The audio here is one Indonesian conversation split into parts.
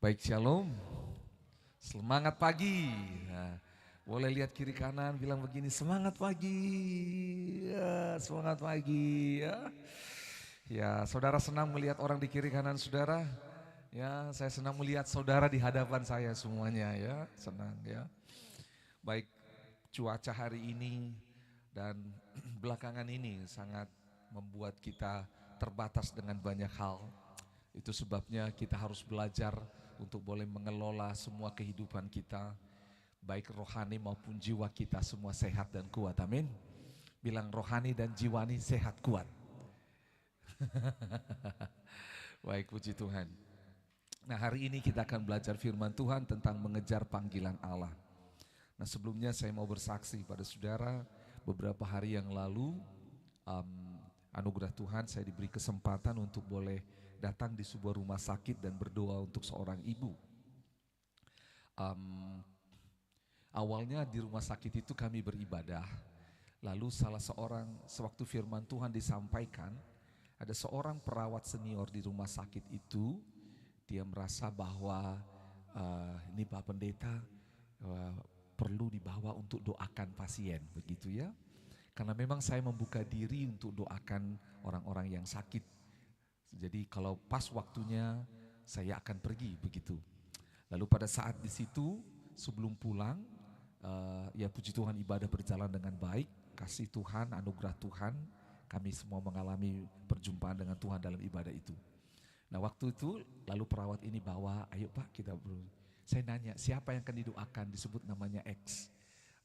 Baik, shalom. Semangat pagi. Nah, boleh lihat kiri kanan bilang begini, semangat pagi. Ya, semangat pagi ya. Ya, saudara senang melihat orang di kiri kanan saudara? Ya, saya senang melihat saudara di hadapan saya semuanya ya. Senang ya. Baik, cuaca hari ini dan belakangan ini sangat membuat kita terbatas dengan banyak hal. Itu sebabnya kita harus belajar untuk boleh mengelola semua kehidupan kita, baik rohani maupun jiwa kita semua sehat dan kuat. Amin. Bilang rohani dan jiwani sehat kuat. Baik, puji Tuhan. Nah, hari ini kita akan belajar firman Tuhan tentang mengejar panggilan Allah. Nah, sebelumnya saya mau bersaksi pada saudara, beberapa hari yang lalu anugerah Tuhan saya diberi kesempatan untuk boleh datang di sebuah rumah sakit dan berdoa untuk seorang ibu. Awalnya di rumah sakit itu kami beribadah, lalu salah seorang, sewaktu firman Tuhan disampaikan, ada seorang perawat senior di rumah sakit itu, dia merasa bahwa ini Pak Pendeta perlu dibawa untuk doakan pasien, begitu ya. Karena memang saya membuka diri untuk doakan orang-orang yang sakit. Jadi kalau pas waktunya saya akan pergi begitu. Lalu pada saat di situ sebelum pulang, ya puji Tuhan ibadah berjalan dengan baik. Kasih Tuhan, anugerah Tuhan, kami semua mengalami perjumpaan dengan Tuhan dalam ibadah itu. Nah waktu itu lalu perawat ini bawa, ayo Pak kita saya nanya siapa yang akan didoakan, disebut namanya X.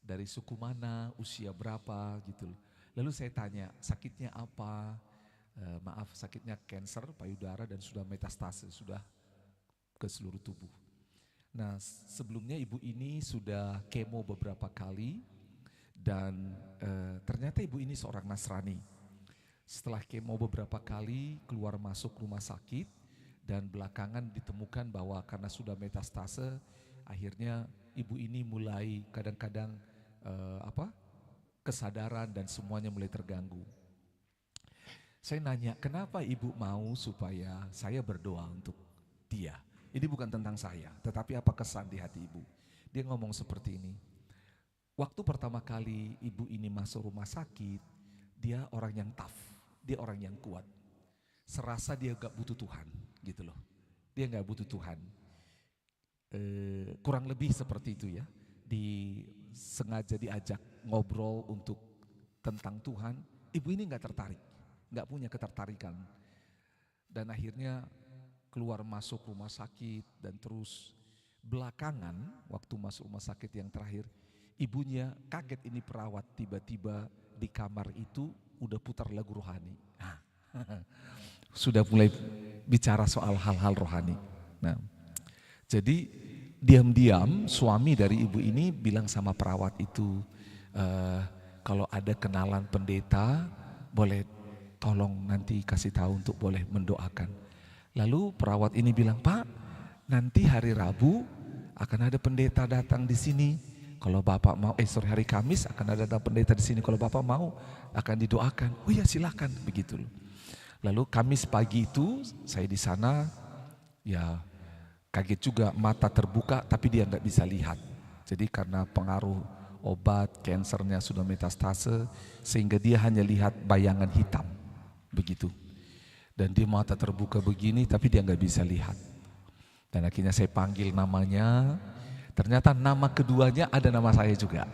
Dari suku mana, usia berapa gitu. Lalu saya tanya sakitnya apa, maaf sakitnya kanker payudara dan sudah metastase, sudah ke seluruh tubuh. Nah sebelumnya ibu ini sudah kemo beberapa kali dan ternyata ibu ini seorang Nasrani. Setelah kemo beberapa kali keluar masuk rumah sakit dan belakangan ditemukan bahwa karena sudah metastase akhirnya ibu ini mulai kadang-kadang kesadaran dan semuanya mulai terganggu. Saya nanya, kenapa ibu mau supaya saya berdoa untuk dia? Ini bukan tentang saya, tetapi apa kesan di hati ibu? Dia ngomong seperti ini, waktu pertama kali ibu ini masuk rumah sakit, dia orang yang tough, dia orang yang kuat. Serasa dia gak butuh Tuhan, gitu loh. Dia gak butuh Tuhan. Kurang lebih seperti itu ya. Sengaja diajak ngobrol untuk tentang Tuhan, ibu ini gak tertarik, gak punya ketertarikan. Dan akhirnya keluar masuk rumah sakit dan terus belakangan waktu masuk rumah sakit yang terakhir, ibunya kaget ini perawat tiba-tiba di kamar itu udah putar lagu rohani. Sudah mulai bicara soal hal-hal rohani. Nah, jadi diam-diam suami dari ibu ini bilang sama perawat itu, kalau ada kenalan pendeta boleh tolong nanti kasih tahu untuk boleh mendoakan. Lalu perawat ini bilang, Pak nanti hari Rabu akan ada pendeta datang di sini. Kalau Bapak mau, hari Kamis akan ada pendeta di sini. Kalau Bapak mau akan didoakan. Oh ya silakan begitu. Lalu Kamis pagi itu saya di sana, ya kaget juga, mata terbuka tapi dia nggak bisa lihat. Jadi karena pengaruh obat, kansernya sudah metastase, sehingga dia hanya lihat bayangan hitam, begitu. Dan dia mata terbuka begini tapi dia nggak bisa lihat. Dan akhirnya saya panggil namanya, ternyata nama keduanya ada nama saya juga.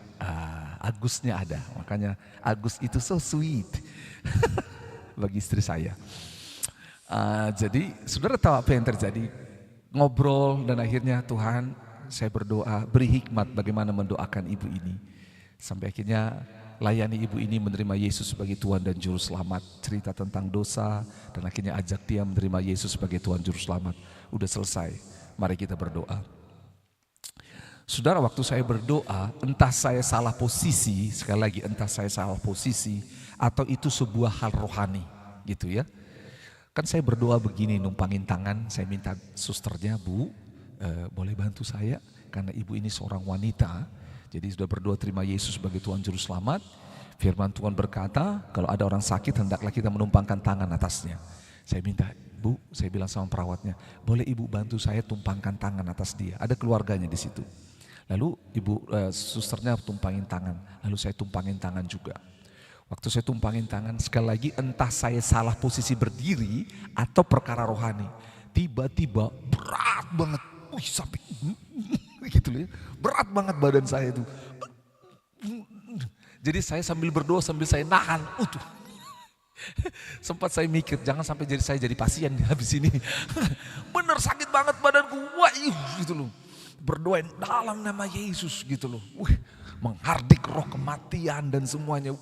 Agusnya ada, makanya Agus itu so sweet bagi istri saya. Jadi saudara tahu apa yang terjadi? Ngobrol dan akhirnya Tuhan, saya berdoa beri hikmat bagaimana mendoakan ibu ini. Sampai akhirnya layani ibu ini menerima Yesus sebagai Tuhan dan Juru Selamat. Cerita tentang dosa dan akhirnya ajak dia menerima Yesus sebagai Tuhan Juru Selamat. Udah selesai, mari kita berdoa. Saudara, waktu saya berdoa, entah saya salah posisi, sekali lagi entah saya salah posisi atau itu sebuah hal rohani gitu ya. Kan saya berdoa begini, numpangin tangan, saya minta susternya, Bu boleh bantu saya karena ibu ini seorang wanita. Jadi sudah berdoa terima Yesus sebagai Tuhan Juru Selamat. Firman Tuhan berkata kalau ada orang sakit hendaklah kita menumpangkan tangan atasnya. Saya minta Bu, saya bilang sama perawatnya, boleh ibu bantu saya tumpangkan tangan atas dia. Ada keluarganya di situ. Lalu susternya tumpangin tangan, lalu saya tumpangin tangan juga. Waktu saya tumpangin tangan, sekali lagi entah saya salah posisi berdiri atau perkara rohani. Tiba-tiba berat banget, sampai gitu loh ya. Berat banget badan saya itu. Jadi saya sambil berdoa sambil saya nahan. Sempat saya mikir jangan sampai saya jadi pasien habis ini. Bener sakit banget badanku. Wah, gitu loh. Berdoain dalam nama Yesus gitu loh. Menghardik roh kematian dan semuanya.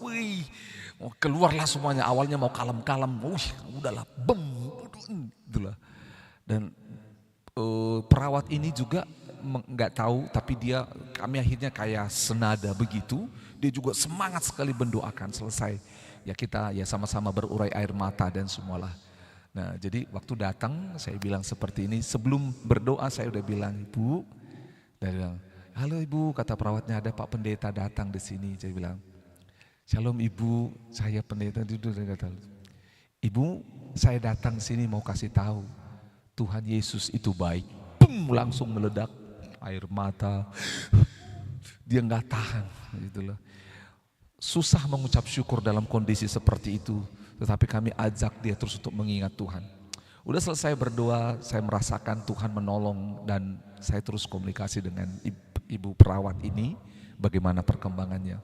Keluarlah semuanya. Awalnya mau kalem-kalem. Udahlah, itulah. Dan perawat ini juga nggak tahu, tapi kami akhirnya kayak senada begitu. Dia juga semangat sekali mendoakan. Selesai ya kita ya sama-sama berurai air mata dan semualah. Nah, jadi waktu datang saya bilang seperti ini. Sebelum berdoa saya udah bilang, Ibu, dia bilang, halo Ibu, kata perawatnya, ada Pak Pendeta datang di sini. Saya bilang, Shalom Ibu, saya pendeta. Dia kata, Ibu, saya datang sini mau kasih tahu Tuhan Yesus itu baik. Langsung meledak air mata. Dia nggak tahan, gitulah. Susah mengucap syukur dalam kondisi seperti itu, tetapi kami ajak dia terus untuk mengingat Tuhan. Udah selesai berdoa, saya merasakan Tuhan menolong dan saya terus komunikasi dengan ibu perawat ini, bagaimana perkembangannya.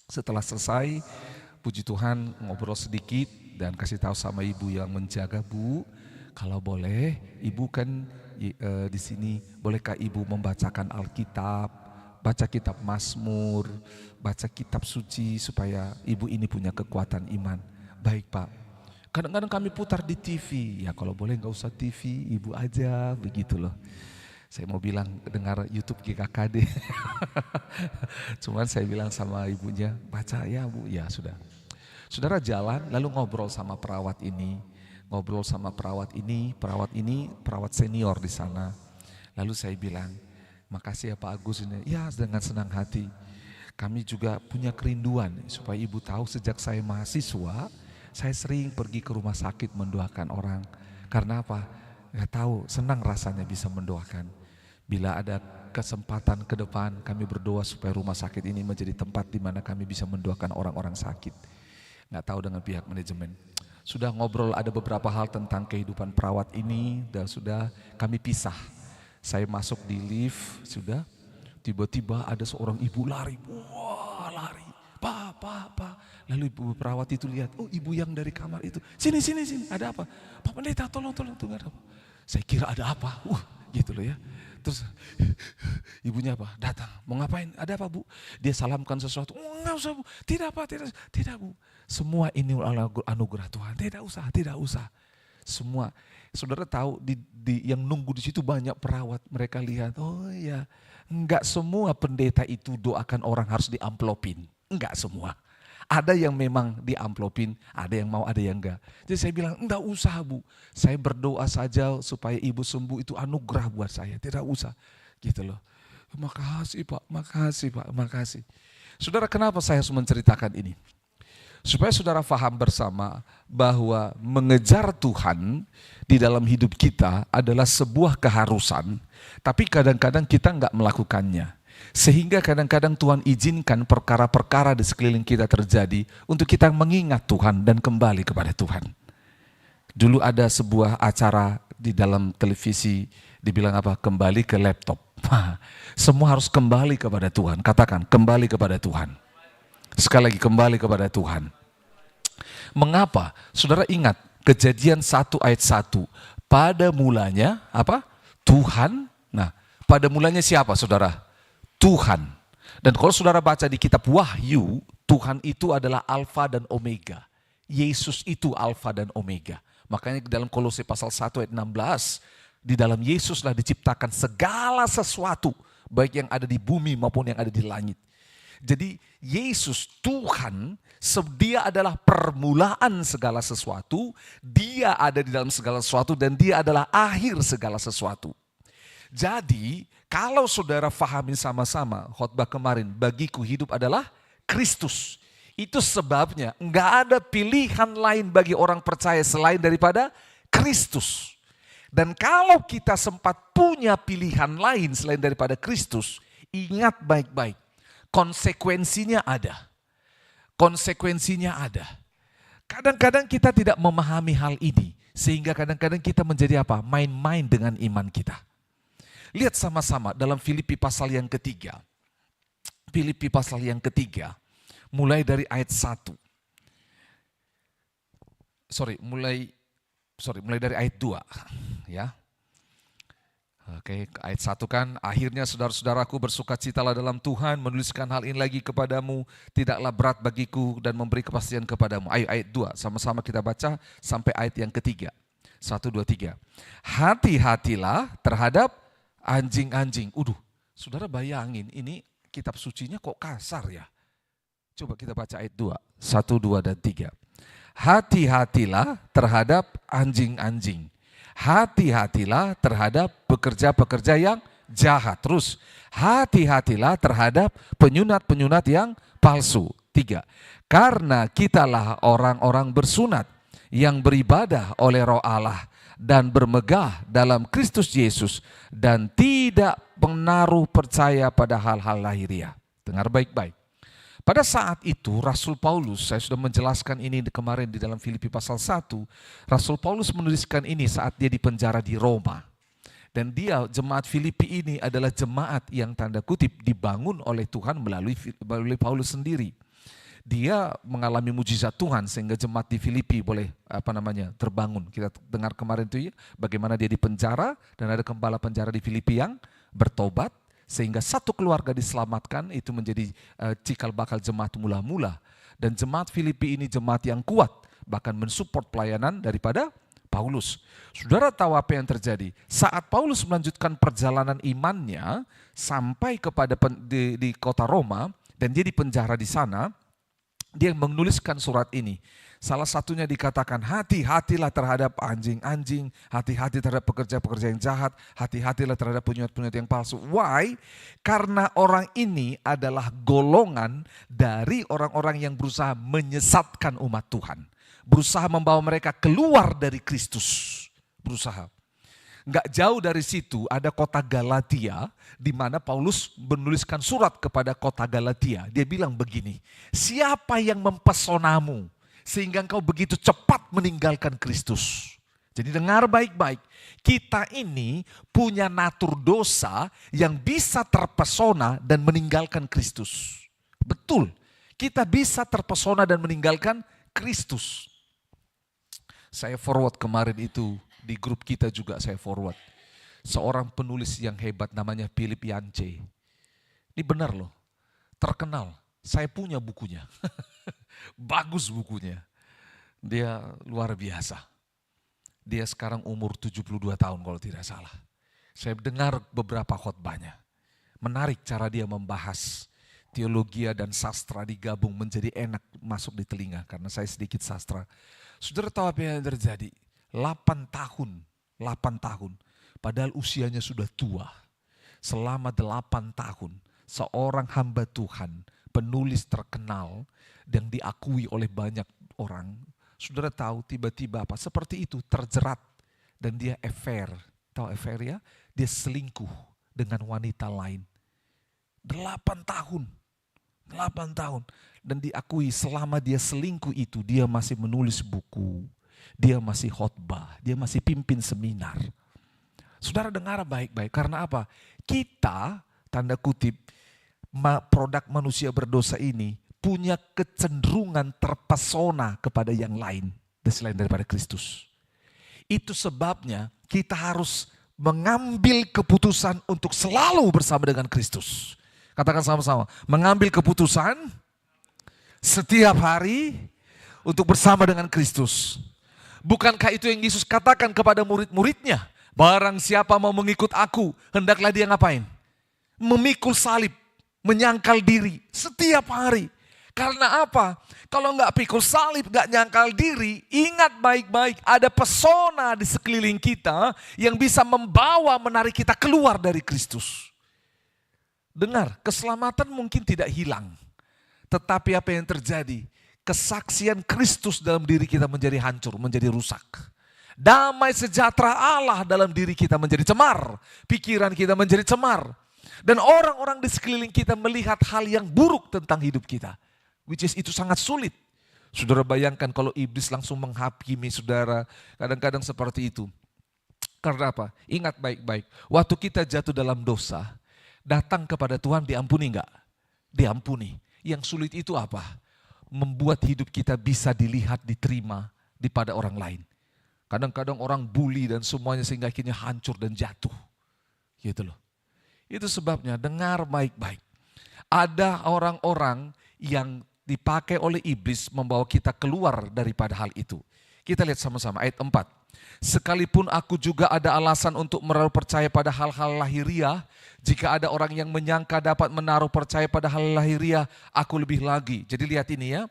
Setelah selesai, puji Tuhan ngobrol sedikit dan kasih tahu sama ibu yang menjaga, Bu, kalau boleh, ibu kan di sini, bolehkah ibu membacakan Alkitab, baca kitab Mazmur, baca kitab suci supaya ibu ini punya kekuatan iman. Baik Pak. Kadang-kadang kami putar di TV, ya kalau boleh nggak usah TV, ibu aja, begitu loh. Saya mau bilang dengar YouTube GKKD. Cuman saya bilang sama ibunya, baca ya Bu, ya sudah. Saudara jalan lalu ngobrol sama perawat ini. Perawat senior di sana. Lalu saya bilang, makasih ya Pak Agus ini. Ya dengan senang hati. Kami juga punya kerinduan supaya ibu tahu sejak saya mahasiswa, saya sering pergi ke rumah sakit mendoakan orang. Karena apa? Gak tahu, senang rasanya bisa mendoakan. Bila ada kesempatan ke depan, kami berdoa supaya rumah sakit ini menjadi tempat di mana kami bisa mendoakan orang-orang sakit. Gak tahu dengan pihak manajemen. Sudah ngobrol ada beberapa hal tentang kehidupan perawat ini dan sudah kami pisah. Saya masuk di lift, sudah tiba-tiba ada seorang ibu lari. Wah, lari. Pak. Lalu ibu perawat itu lihat, oh ibu yang dari kamar itu. Sini, ada apa? Pak Pendeta tolong, tuh ada apa? Saya kira ada apa, gitu loh ya. Terus ibunya apa? Datang, mau ngapain? Ada apa Bu? Dia salamkan sesuatu, enggak usah Bu, tidak Bu. Semua ini anugerah Tuhan, tidak usah. Semua, saudara tahu yang nunggu di situ banyak perawat, mereka lihat, oh ya, enggak semua pendeta itu doakan orang harus diamplopin, enggak semua. Ada yang memang diamplopin, ada yang mau, ada yang enggak. Jadi saya bilang, enggak usah Bu, saya berdoa saja supaya ibu sembuh itu anugerah buat saya, tidak usah. Gitu loh. Makasih Pak. Saudara, kenapa saya harus menceritakan ini? Supaya saudara paham bersama bahwa mengejar Tuhan di dalam hidup kita adalah sebuah keharusan, tapi kadang-kadang kita enggak melakukannya. Sehingga kadang-kadang Tuhan izinkan perkara-perkara di sekeliling kita terjadi untuk kita mengingat Tuhan dan kembali kepada Tuhan. Dulu ada sebuah acara di dalam televisi dibilang apa? Kembali ke laptop. Semua harus kembali kepada Tuhan. Katakan, kembali kepada Tuhan. Sekali lagi, kembali kepada Tuhan. Mengapa? Saudara ingat Kejadian 1 ayat 1. Pada mulanya apa? Tuhan. Nah, pada mulanya siapa saudara? Tuhan. Dan kalau saudara baca di kitab Wahyu, Tuhan itu adalah Alfa dan Omega. Yesus itu Alfa dan Omega. Makanya dalam Kolose pasal 1 ayat 16, di dalam Yesuslah diciptakan segala sesuatu, baik yang ada di bumi maupun yang ada di langit. Jadi Yesus Tuhan, dia adalah permulaan segala sesuatu, dia ada di dalam segala sesuatu dan dia adalah akhir segala sesuatu. Jadi kalau saudara fahami sama-sama khotbah kemarin, bagiku hidup adalah Kristus. Itu sebabnya enggak ada pilihan lain bagi orang percaya selain daripada Kristus. Dan kalau kita sempat punya pilihan lain selain daripada Kristus, ingat baik-baik, konsekuensinya ada. Konsekuensinya ada. Kadang-kadang kita tidak memahami hal ini, sehingga kadang-kadang kita menjadi apa? Main-main dengan iman kita. Lihat sama-sama dalam Filipi pasal yang ketiga. Filipi pasal yang ketiga, mulai dari ayat 1. Mulai dari ayat 2. Ya. Oke, ayat 1 kan, akhirnya saudara-saudaraku bersukacitalah dalam Tuhan, menuliskan hal ini lagi kepadamu, tidaklah berat bagiku dan memberi kepastian kepadamu. Ayo ayat 2, sama-sama kita baca sampai ayat yang ketiga. 1, 2, 3. Hati-hatilah terhadap anjing-anjing. Saudara bayangin, ini kitab sucinya kok kasar ya. Coba kita baca ayat 2, 1, 2, dan 3. Hati-hatilah terhadap anjing-anjing. Hati-hatilah terhadap pekerja-pekerja yang jahat. Terus, hati-hatilah terhadap penyunat-penyunat yang palsu. 3. Karena kitalah orang-orang bersunat yang beribadah oleh Roh Allah dan bermegah dalam Kristus Yesus dan tidak menaruh percaya pada hal-hal lahiriah. Dengar baik-baik. Pada saat itu Rasul Paulus, saya sudah menjelaskan ini kemarin di dalam Filipi pasal 1, Rasul Paulus menuliskan ini saat dia dipenjara di Roma. Dan dia, jemaat Filipi ini adalah jemaat yang tanda kutip dibangun oleh Tuhan melalui Paulus sendiri. Dia mengalami mujizat Tuhan sehingga jemaat di Filipi boleh terbangun. Kita dengar kemarin itu ya, bagaimana dia dipenjara dan ada gembala penjara di Filipi yang bertobat. Sehingga satu keluarga diselamatkan, itu menjadi cikal bakal jemaat mula-mula. Dan jemaat Filipi ini jemaat yang kuat, bahkan mensupport pelayanan daripada Paulus. Saudara tahu apa yang terjadi? Saat Paulus melanjutkan perjalanan imannya sampai kepada di kota Roma, dan dia dipenjara di sana, dia menuliskan surat ini. Salah satunya dikatakan, hati-hatilah terhadap anjing-anjing, hati-hati terhadap pekerja-pekerja yang jahat, hati-hatilah terhadap penyuat-penyuat yang palsu. Why? Karena orang ini adalah golongan dari orang-orang yang berusaha menyesatkan umat Tuhan. Berusaha membawa mereka keluar dari Kristus. Berusaha. Nggak jauh dari situ ada kota Galatia, di mana Paulus menuliskan surat kepada kota Galatia. Dia bilang begini, siapa yang mempesonamu sehingga engkau begitu cepat meninggalkan Kristus? Jadi dengar baik-baik, kita ini punya natur dosa yang bisa terpesona dan meninggalkan Kristus. Betul, kita bisa terpesona dan meninggalkan Kristus. Saya forward kemarin itu, di grup kita juga saya forward. Seorang penulis yang hebat namanya Philip Yancey. Ini benar loh, terkenal. Saya punya bukunya. Bagus bukunya. Dia luar biasa. Dia sekarang umur 72 tahun kalau tidak salah. Saya dengar beberapa khotbahnya. Menarik cara dia membahas teologi dan sastra digabung menjadi enak masuk di telinga. Karena saya sedikit sastra. Saudara tahu apa yang terjadi? 8 tahun. Padahal usianya sudah tua. Selama 8 tahun. Seorang hamba Tuhan, penulis terkenal yang diakui oleh banyak orang. Saudara tahu tiba-tiba apa? Seperti itu terjerat dan dia affair. Tahu affair ya? Dia selingkuh dengan wanita lain. 8 tahun. Dan diakui selama dia selingkuh itu dia masih menulis buku. Dia masih khotbah. Dia masih pimpin seminar. Saudara dengar baik-baik. Karena apa? Kita, tanda kutip, produk manusia berdosa ini punya kecenderungan terpesona kepada yang lain selain daripada Kristus. Itu sebabnya kita harus mengambil keputusan untuk selalu bersama dengan Kristus. Katakan sama-sama, mengambil keputusan setiap hari untuk bersama dengan Kristus. Bukankah itu yang Yesus katakan kepada murid-muridnya? Barang siapa mau mengikut aku, hendaklah dia ngapain? Memikul salib, menyangkal diri setiap hari. Karena apa? Kalau nggak pikul salib, nggak nyangkal diri, ingat baik-baik ada pesona di sekeliling kita yang bisa menarik kita keluar dari Kristus. Dengar, keselamatan mungkin tidak hilang. Tetapi apa yang terjadi? Kesaksian Kristus dalam diri kita menjadi hancur, menjadi rusak. Damai sejahtera Allah dalam diri kita menjadi cemar. Pikiran kita menjadi cemar. Dan orang-orang di sekeliling kita melihat hal yang buruk tentang hidup kita. Which is itu sangat sulit. Saudara bayangkan kalau iblis langsung menghakimi saudara. Kadang-kadang seperti itu. Karena apa? Ingat baik-baik. Waktu kita jatuh dalam dosa, datang kepada Tuhan diampuni enggak? Diampuni. Yang sulit itu apa? Membuat hidup kita bisa dilihat, diterima pada orang lain. Kadang-kadang orang bully dan semuanya sehingga akhirnya hancur dan jatuh. Gitu loh. Itu sebabnya dengar baik-baik. Ada orang-orang yang dipakai oleh iblis membawa kita keluar daripada hal itu. Kita lihat sama-sama ayat 4. Sekalipun aku juga ada alasan untuk menaruh percaya pada hal-hal lahiriah, jika ada orang yang menyangka dapat menaruh percaya pada hal lahiriah, aku lebih lagi. Jadi lihat ini ya.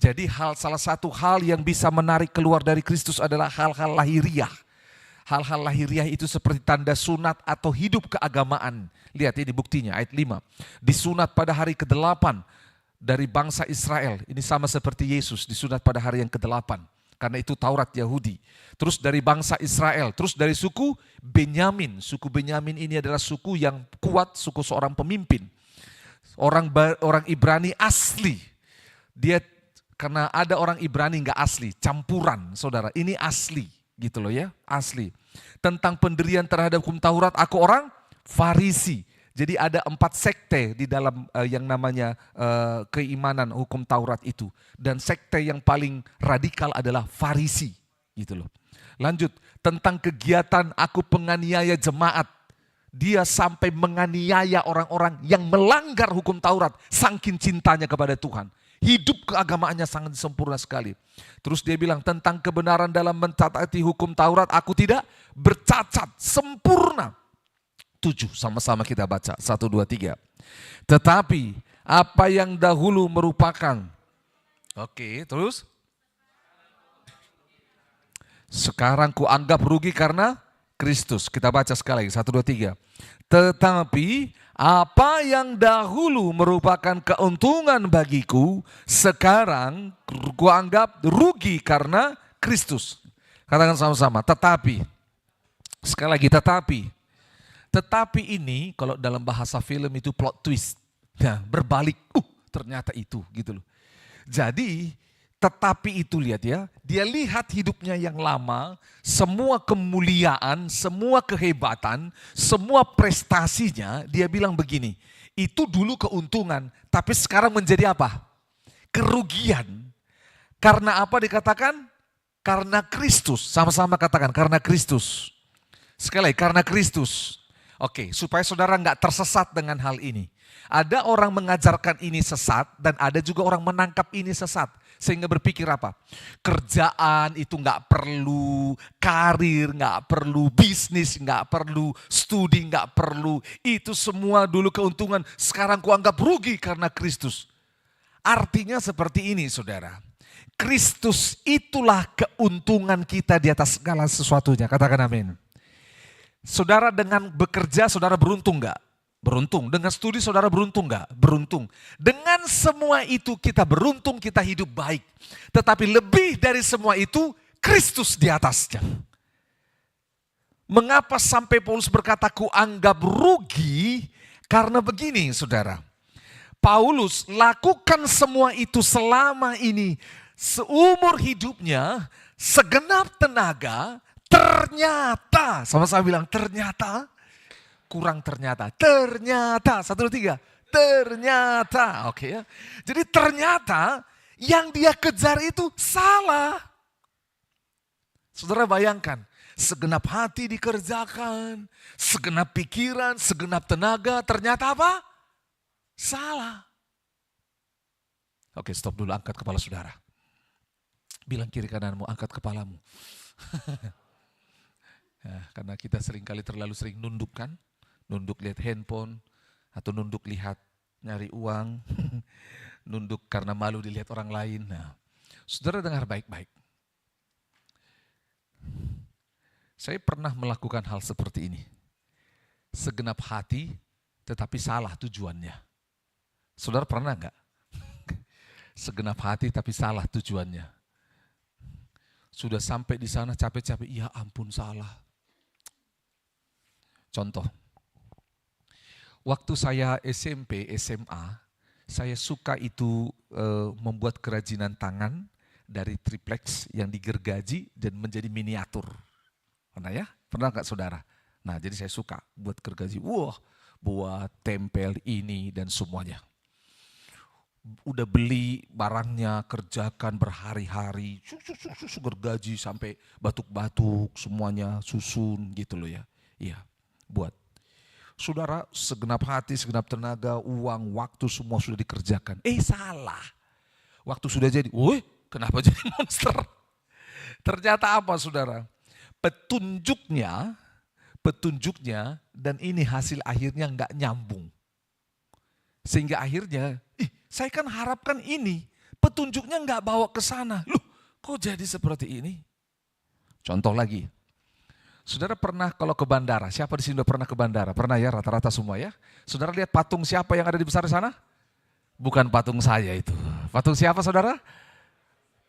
Jadi salah satu hal yang bisa menarik keluar dari Kristus adalah hal-hal lahiriah. Hal-hal lahiriah itu seperti tanda sunat atau hidup keagamaan. Lihat ini buktinya ayat 5. Disunat pada hari ke-8 dari bangsa Israel. Ini sama seperti Yesus disunat pada hari yang ke-8. Karena itu Taurat Yahudi. Terus dari bangsa Israel. Terus dari suku Benyamin. Suku Benyamin ini adalah suku yang kuat, suku seorang pemimpin. Orang Ibrani asli. Dia karena ada orang Ibrani enggak asli, campuran saudara. Ini asli gitu loh ya, asli. Tentang pendirian terhadap hukum Taurat, aku orang Farisi. Jadi ada 4 sekte di dalam yang namanya keimanan hukum Taurat itu. Dan sekte yang paling radikal adalah Farisi. Gitu loh. Lanjut, tentang kegiatan aku penganiaya jemaat. Dia sampai menganiaya orang-orang yang melanggar hukum Taurat. Saking cintanya kepada Tuhan. Hidup keagamaannya sangat sempurna sekali. Terus dia bilang tentang kebenaran dalam mencatat hukum Taurat. Aku tidak bercacat, sempurna. 7, sama-sama kita baca, 1, 2, 3. Tetapi apa yang dahulu merupakan, oke, terus? Sekarang kuanggap rugi karena Kristus. Kita baca sekali lagi, 1, 2, 3. Tetapi apa yang dahulu merupakan keuntungan bagiku, sekarang kuanggap rugi karena Kristus. Katakan sama-sama, tetapi. Sekali lagi, tetapi. Tetapi ini kalau dalam bahasa film itu plot twist. Nah, berbalik, ternyata itu gitu loh. Jadi tetapi itu lihat ya, dia lihat hidupnya yang lama, semua kemuliaan, semua kehebatan, semua prestasinya, dia bilang begini, itu dulu keuntungan, tapi sekarang menjadi apa? Kerugian. Karena apa dikatakan? Karena Kristus, sama-sama katakan karena Kristus. Sekali lagi, karena Kristus. Oke, supaya saudara nggak tersesat dengan hal ini. Ada orang mengajarkan ini sesat dan ada juga orang menangkap ini sesat. Sehingga berpikir apa? Kerjaan itu nggak perlu, karir nggak perlu, bisnis nggak perlu, studi nggak perlu. Itu semua dulu keuntungan, sekarang kuanggap rugi karena Kristus. Artinya seperti ini saudara. Kristus itulah keuntungan kita di atas segala sesuatunya. Katakan amin. Saudara dengan bekerja, saudara beruntung enggak? Beruntung. Dengan studi, saudara beruntung enggak? Beruntung. Dengan semua itu kita beruntung, kita hidup baik. Tetapi lebih dari semua itu, Kristus di atasnya. Mengapa sampai Paulus berkata, ku anggap rugi? Karena begini saudara. Paulus lakukan semua itu selama ini. Seumur hidupnya, segenap tenaga, ternyata, sama-sama bilang ternyata, kurang ternyata, 1, 2, 3, ternyata, oke ya. Jadi ternyata yang dia kejar itu salah. Saudara bayangkan, segenap hati dikerjakan, segenap pikiran, segenap tenaga, ternyata apa? Salah. Oke, stop dulu, angkat kepala saudara. Bilang kiri kananmu, angkat kepalamu. Ya, karena kita seringkali terlalu sering nunduk kan, nunduk lihat handphone, atau nunduk lihat nyari uang, nunduk karena malu dilihat orang lain. Nah, saudara dengar baik-baik. Saya pernah melakukan hal seperti ini. Segenap hati tetapi salah tujuannya. Saudara pernah enggak? Segenap hati tapi salah tujuannya. Sudah sampai di sana capek-capek, ya ampun salah. Contoh, waktu saya SMP, SMA, saya suka itu membuat kerajinan tangan dari triplex yang digergaji dan menjadi miniatur. Pernah ya? Pernah nggak saudara? Nah jadi saya suka buat gergaji. Wah, buat tempel ini dan semuanya. Udah beli barangnya, kerjakan berhari-hari, gergaji sampai batuk-batuk, semuanya susun gitu loh ya. Iya, buat. Saudara, segenap hati, segenap tenaga, uang, waktu semua sudah dikerjakan. Salah. Waktu sudah jadi, woi kenapa jadi monster? Ternyata apa saudara? Petunjuknya dan ini hasil akhirnya nggak nyambung. Sehingga akhirnya, saya kan harapkan ini, petunjuknya nggak bawa ke sana. Loh, kok jadi seperti ini? Contoh lagi, saudara pernah kalau ke bandara, siapa di sini udah pernah ke bandara? Pernah ya, rata-rata semua ya. Saudara lihat patung siapa yang ada di besar sana? Bukan patung saya itu. Patung siapa saudara?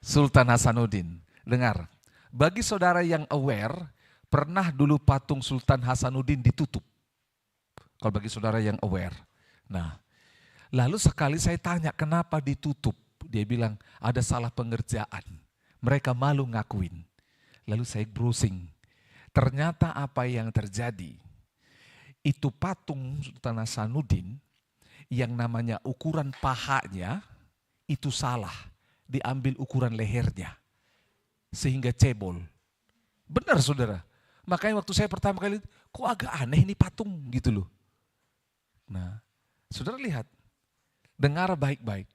Sultan Hasanuddin. Dengar, bagi saudara yang aware, pernah dulu patung Sultan Hasanuddin ditutup. Kalau bagi saudara yang aware. Nah, lalu sekali saya tanya kenapa ditutup. Dia bilang ada salah pengerjaan. Mereka malu ngakuin. Lalu saya browsing. Ternyata apa yang terjadi. Itu patung Sultan Hasanuddin yang namanya ukuran pahanya itu salah. Diambil ukuran lehernya. Sehingga cebol. Benar saudara. Makanya waktu saya pertama kali, kok agak aneh ini patung gitu loh. Nah, saudara lihat. Dengar baik-baik.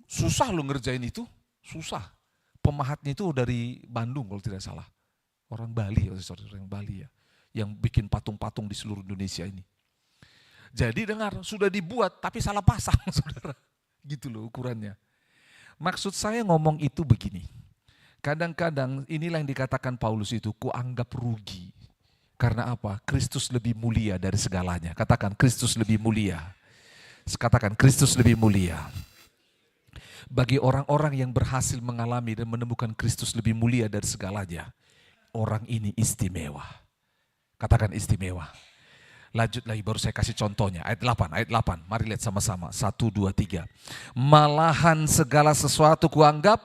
Susah lo ngerjain itu, susah. Pemahatnya itu dari Bandung kalau tidak salah. Orang Bali, orang Bali ya. Yang bikin patung-patung di seluruh Indonesia ini. Jadi dengar, sudah dibuat tapi salah pasang saudara. Gitu loh ukurannya. Maksud saya ngomong itu begini. Kadang-kadang inilah yang dikatakan Paulus itu, ku anggap rugi. Karena apa? Kristus lebih mulia dari segalanya. Katakan Kristus lebih mulia. Katakan Kristus lebih mulia. Bagi orang-orang yang berhasil mengalami dan menemukan Kristus lebih mulia dari segalanya, orang ini istimewa. Katakan istimewa. Lanjut lagi, baru saya kasih contohnya. Ayat 8. Mari lihat sama-sama. 1, 2, 3. Malahan segala sesuatu kuanggap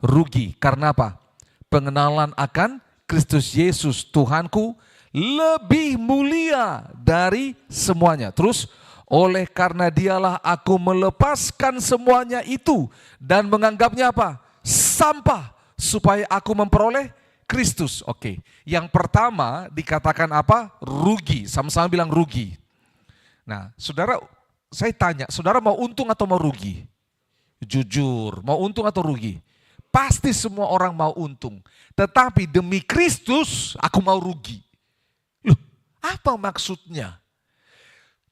rugi. Karena apa? Pengenalan akan Kristus Yesus Tuhanku lebih mulia dari semuanya. Terus, oleh karena dialah aku melepaskan semuanya itu dan menganggapnya apa? Sampah, supaya aku memperoleh Kristus. Oke. Yang pertama dikatakan apa? Rugi. Sama-sama bilang rugi. Nah, saudara, saya tanya, saudara mau untung atau mau rugi? Jujur, mau untung atau rugi? Pasti semua orang mau untung. Tetapi demi Kristus, aku mau rugi. Loh, apa maksudnya?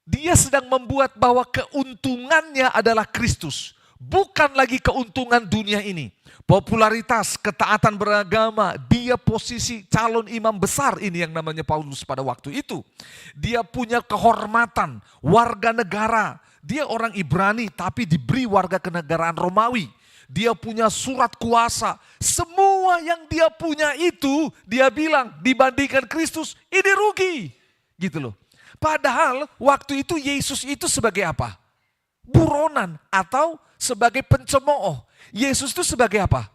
Dia sedang membuat bahwa keuntungannya adalah Kristus. Bukan lagi keuntungan dunia ini. Popularitas, ketaatan beragama, dia posisi calon imam besar ini yang namanya Paulus pada waktu itu. Dia punya kehormatan, warga negara. Dia orang Ibrani tapi diberi warga kenegaraan Romawi. Dia punya surat kuasa. Semua yang dia punya itu dia bilang dibandingkan Kristus ini rugi. Gitu loh. Padahal waktu itu Yesus itu sebagai apa? Buronan atau sebagai pencemooh. Yesus itu sebagai apa?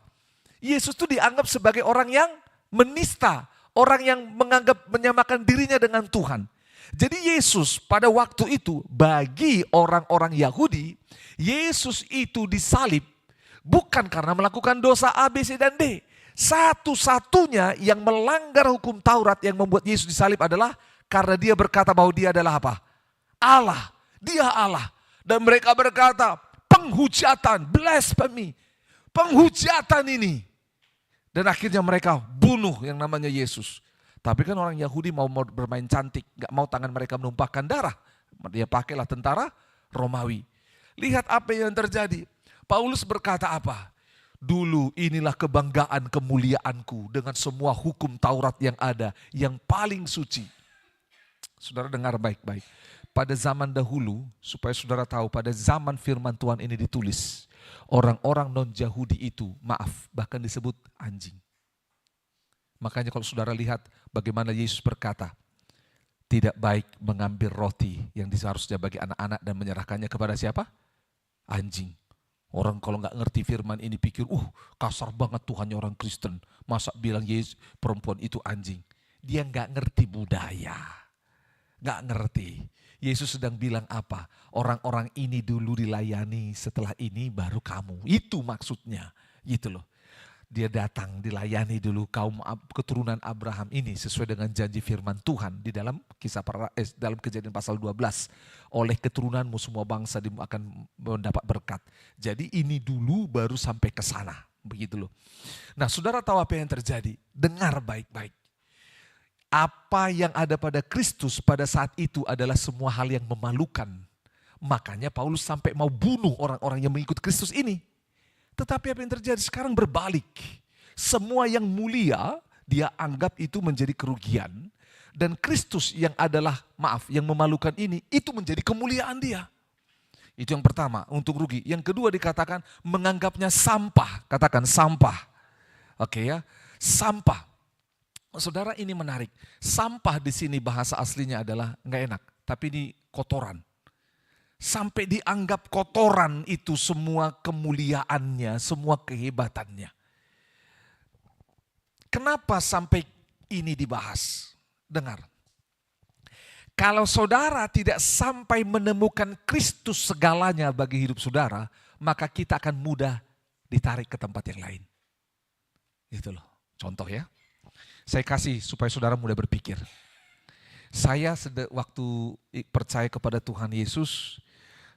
Yesus itu dianggap sebagai orang yang menista. Orang yang menganggap menyamakan dirinya dengan Tuhan. Jadi Yesus pada waktu itu bagi orang-orang Yahudi, Yesus itu disalib bukan karena melakukan dosa A, B, C, dan D. Satu-satunya yang melanggar hukum Taurat yang membuat Yesus disalib adalah karena dia berkata bahwa dia adalah apa? Allah. Dia Allah. Dan mereka berkata, penghujatan, blasphemy. Penghujatan ini. Dan akhirnya mereka bunuh yang namanya Yesus. Tapi kan orang Yahudi mau bermain cantik. Gak mau tangan mereka menumpahkan darah. Dia pakailah tentara Romawi. Lihat apa yang terjadi. Paulus berkata apa? Dulu inilah kebanggaan kemuliaanku dengan semua hukum Taurat yang ada. Yang paling suci. Saudara dengar baik-baik. Pada zaman dahulu, supaya saudara tahu, pada zaman firman Tuhan ini ditulis, orang-orang non-Yahudi itu, maaf, bahkan disebut anjing. Makanya kalau saudara lihat bagaimana Yesus berkata, tidak baik mengambil roti yang seharusnya bagi anak-anak dan menyerahkannya kepada siapa? Anjing. Orang kalau nggak ngerti firman ini pikir, kasar banget Tuhannya orang Kristen. Masa bilang Yesus perempuan itu anjing. Dia nggak ngerti budaya. Nggak ngerti. Yesus sedang bilang apa? Orang-orang ini dulu dilayani, setelah ini baru kamu. Itu maksudnya. Gitu loh. Dia datang dilayani dulu kaum keturunan Abraham ini sesuai dengan janji firman Tuhan di dalam dalam Kejadian pasal 12. Oleh keturunanmu semua bangsa akan mendapat berkat. Jadi ini dulu baru sampai ke sana. Begitu loh. Nah, saudara tahu apa yang terjadi? Dengar baik-baik. Apa yang ada pada Kristus pada saat itu adalah semua hal yang memalukan. Makanya Paulus sampai mau bunuh orang-orang yang mengikut Kristus ini. Tetapi apa yang terjadi sekarang berbalik. Semua yang mulia dia anggap itu menjadi kerugian. Dan Kristus yang adalah yang memalukan ini itu menjadi kemuliaan dia. Itu yang pertama untuk rugi. Yang kedua dikatakan menganggapnya sampah. Katakan sampah. Oke ya, sampah. Saudara ini menarik. Sampah di sini bahasa aslinya adalah nggak enak. Tapi ini kotoran. Sampai dianggap kotoran itu semua kemuliaannya, semua kehebatannya. Kenapa sampai ini dibahas? Dengar. Kalau saudara tidak sampai menemukan Kristus segalanya bagi hidup saudara, maka kita akan mudah ditarik ke tempat yang lain. Gitu loh. Contoh ya. Saya kasih supaya saudara mudah berpikir. Saya waktu percaya kepada Tuhan Yesus,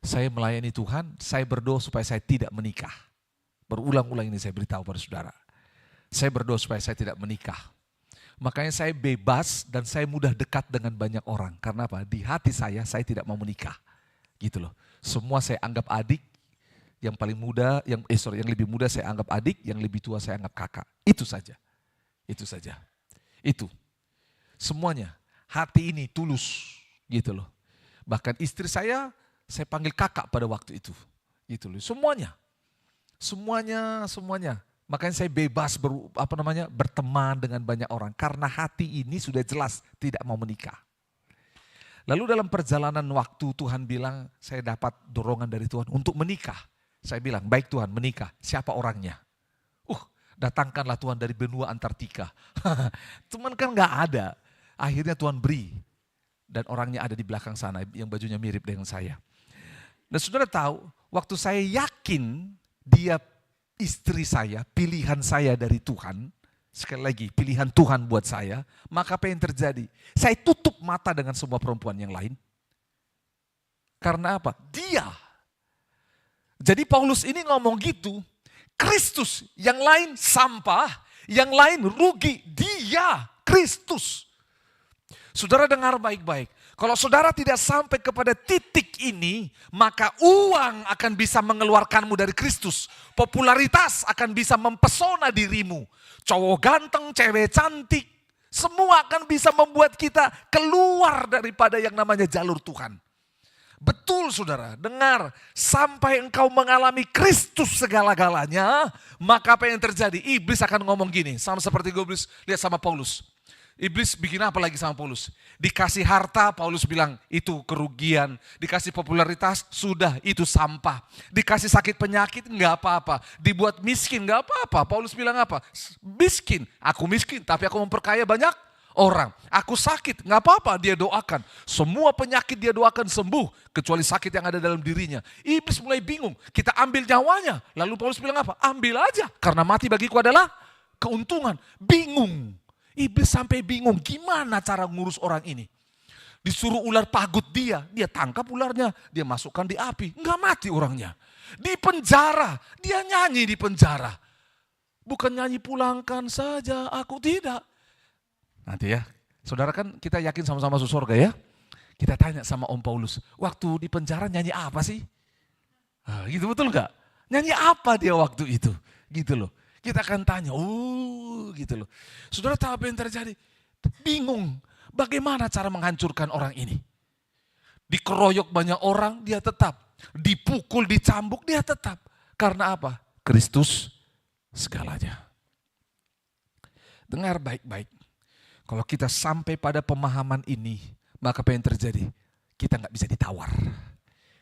saya melayani Tuhan, saya berdoa supaya saya tidak menikah. Berulang-ulang ini saya beritahu pada saudara. Saya berdoa supaya saya tidak menikah. Makanya saya bebas dan saya mudah dekat dengan banyak orang. Karena apa? Di hati saya tidak mau menikah. Gitu loh. Semua saya anggap adik, yang paling muda, yang lebih muda saya anggap adik, yang lebih tua saya anggap kakak. Itu saja. Itu saja. Itu. Semuanya. Hati ini tulus. Gitu loh. Bahkan istri saya panggil kakak pada waktu itu. Gitu loh. Semuanya. Semuanya. Makanya saya bebas berteman dengan banyak orang. Karena hati ini sudah jelas tidak mau menikah. Lalu dalam perjalanan waktu Tuhan bilang, saya dapat dorongan dari Tuhan untuk menikah. Saya bilang, baik Tuhan menikah. Siapa orangnya? Datangkanlah Tuhan dari benua Antartika. Cuman kan gak ada. Akhirnya Tuhan beri. Dan orangnya ada di belakang sana yang bajunya mirip dengan saya. Nah saudara tahu, waktu saya yakin dia istri saya, pilihan saya dari Tuhan, sekali lagi pilihan Tuhan buat saya, maka apa yang terjadi? Saya tutup mata dengan semua perempuan yang lain. Karena apa? Dia. Jadi Paulus ini ngomong gitu, Kristus, yang lain sampah, yang lain rugi, dia, Kristus. Saudara dengar baik-baik. Kalau saudara tidak sampai kepada titik ini, maka uang akan bisa mengeluarkanmu dari Kristus. Popularitas akan bisa mempesona dirimu. Cowok ganteng, cewek cantik, semua akan bisa membuat kita keluar daripada yang namanya jalur Tuhan. Betul saudara, dengar. Sampai engkau mengalami Kristus segala-galanya, maka apa yang terjadi? Iblis akan ngomong gini, sama seperti iblis lihat sama Paulus. Iblis bikin apa lagi sama Paulus? Dikasih harta, Paulus bilang itu kerugian. Dikasih popularitas, sudah itu sampah. Dikasih sakit penyakit, enggak apa-apa. Dibuat miskin, enggak apa-apa. Paulus bilang apa? Miskin, aku miskin tapi aku memperkaya banyak orang. Aku sakit, enggak apa-apa, dia doakan. Semua penyakit dia doakan sembuh, kecuali sakit yang ada dalam dirinya. Iblis mulai bingung, kita ambil nyawanya. Lalu Paulus bilang apa? Ambil aja, karena mati bagiku adalah keuntungan. Bingung. Iblis sampai bingung gimana cara ngurus orang ini. Disuruh ular pagut dia tangkap ularnya, dia masukkan di api, enggak mati orangnya. Di penjara, dia nyanyi di penjara. Bukan nyanyi pulangkan saja aku, tidak. Nanti ya, saudara kan kita yakin sama-sama masuk surga ya. Kita tanya sama Om Paulus, waktu di penjara nyanyi apa sih? Gitu betul enggak? Nyanyi apa dia waktu itu? Gitu loh. Kita akan tanya, gitu loh. Saudara tahu apa yang terjadi? Bingung, bagaimana cara menghancurkan orang ini? Dikeroyok banyak orang, dia tetap. Dipukul, dicambuk, dia tetap. Karena apa? Kristus segalanya. Dengar baik-baik. Kalau kita sampai pada pemahaman ini, maka apa yang terjadi? Kita nggak bisa ditawar.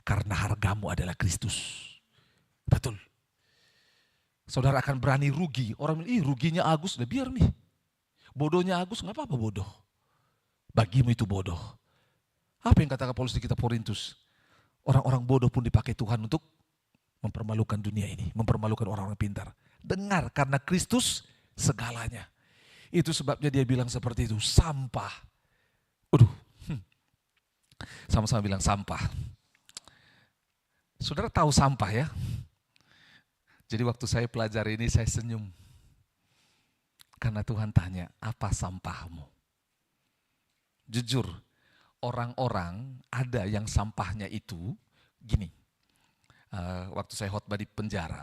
Karena hargamu adalah Kristus. Betul. Saudara akan berani rugi. Orang bilang, ruginya Agus, udah biar nih. Bodohnya Agus, nggak apa-apa bodoh. Bagimu itu bodoh. Apa yang katakan Paulus di kitab Korintus? Orang-orang bodoh pun dipakai Tuhan untuk mempermalukan dunia ini. Mempermalukan orang-orang pintar. Dengar, karena Kristus segalanya. Itu sebabnya dia bilang seperti itu, sampah. Waduh, sama-sama bilang sampah. Saudara tahu sampah ya? Jadi waktu saya pelajari ini saya senyum. Karena Tuhan tanya, apa sampahmu? Jujur, orang-orang ada yang sampahnya itu gini. Waktu saya khotbah di penjara.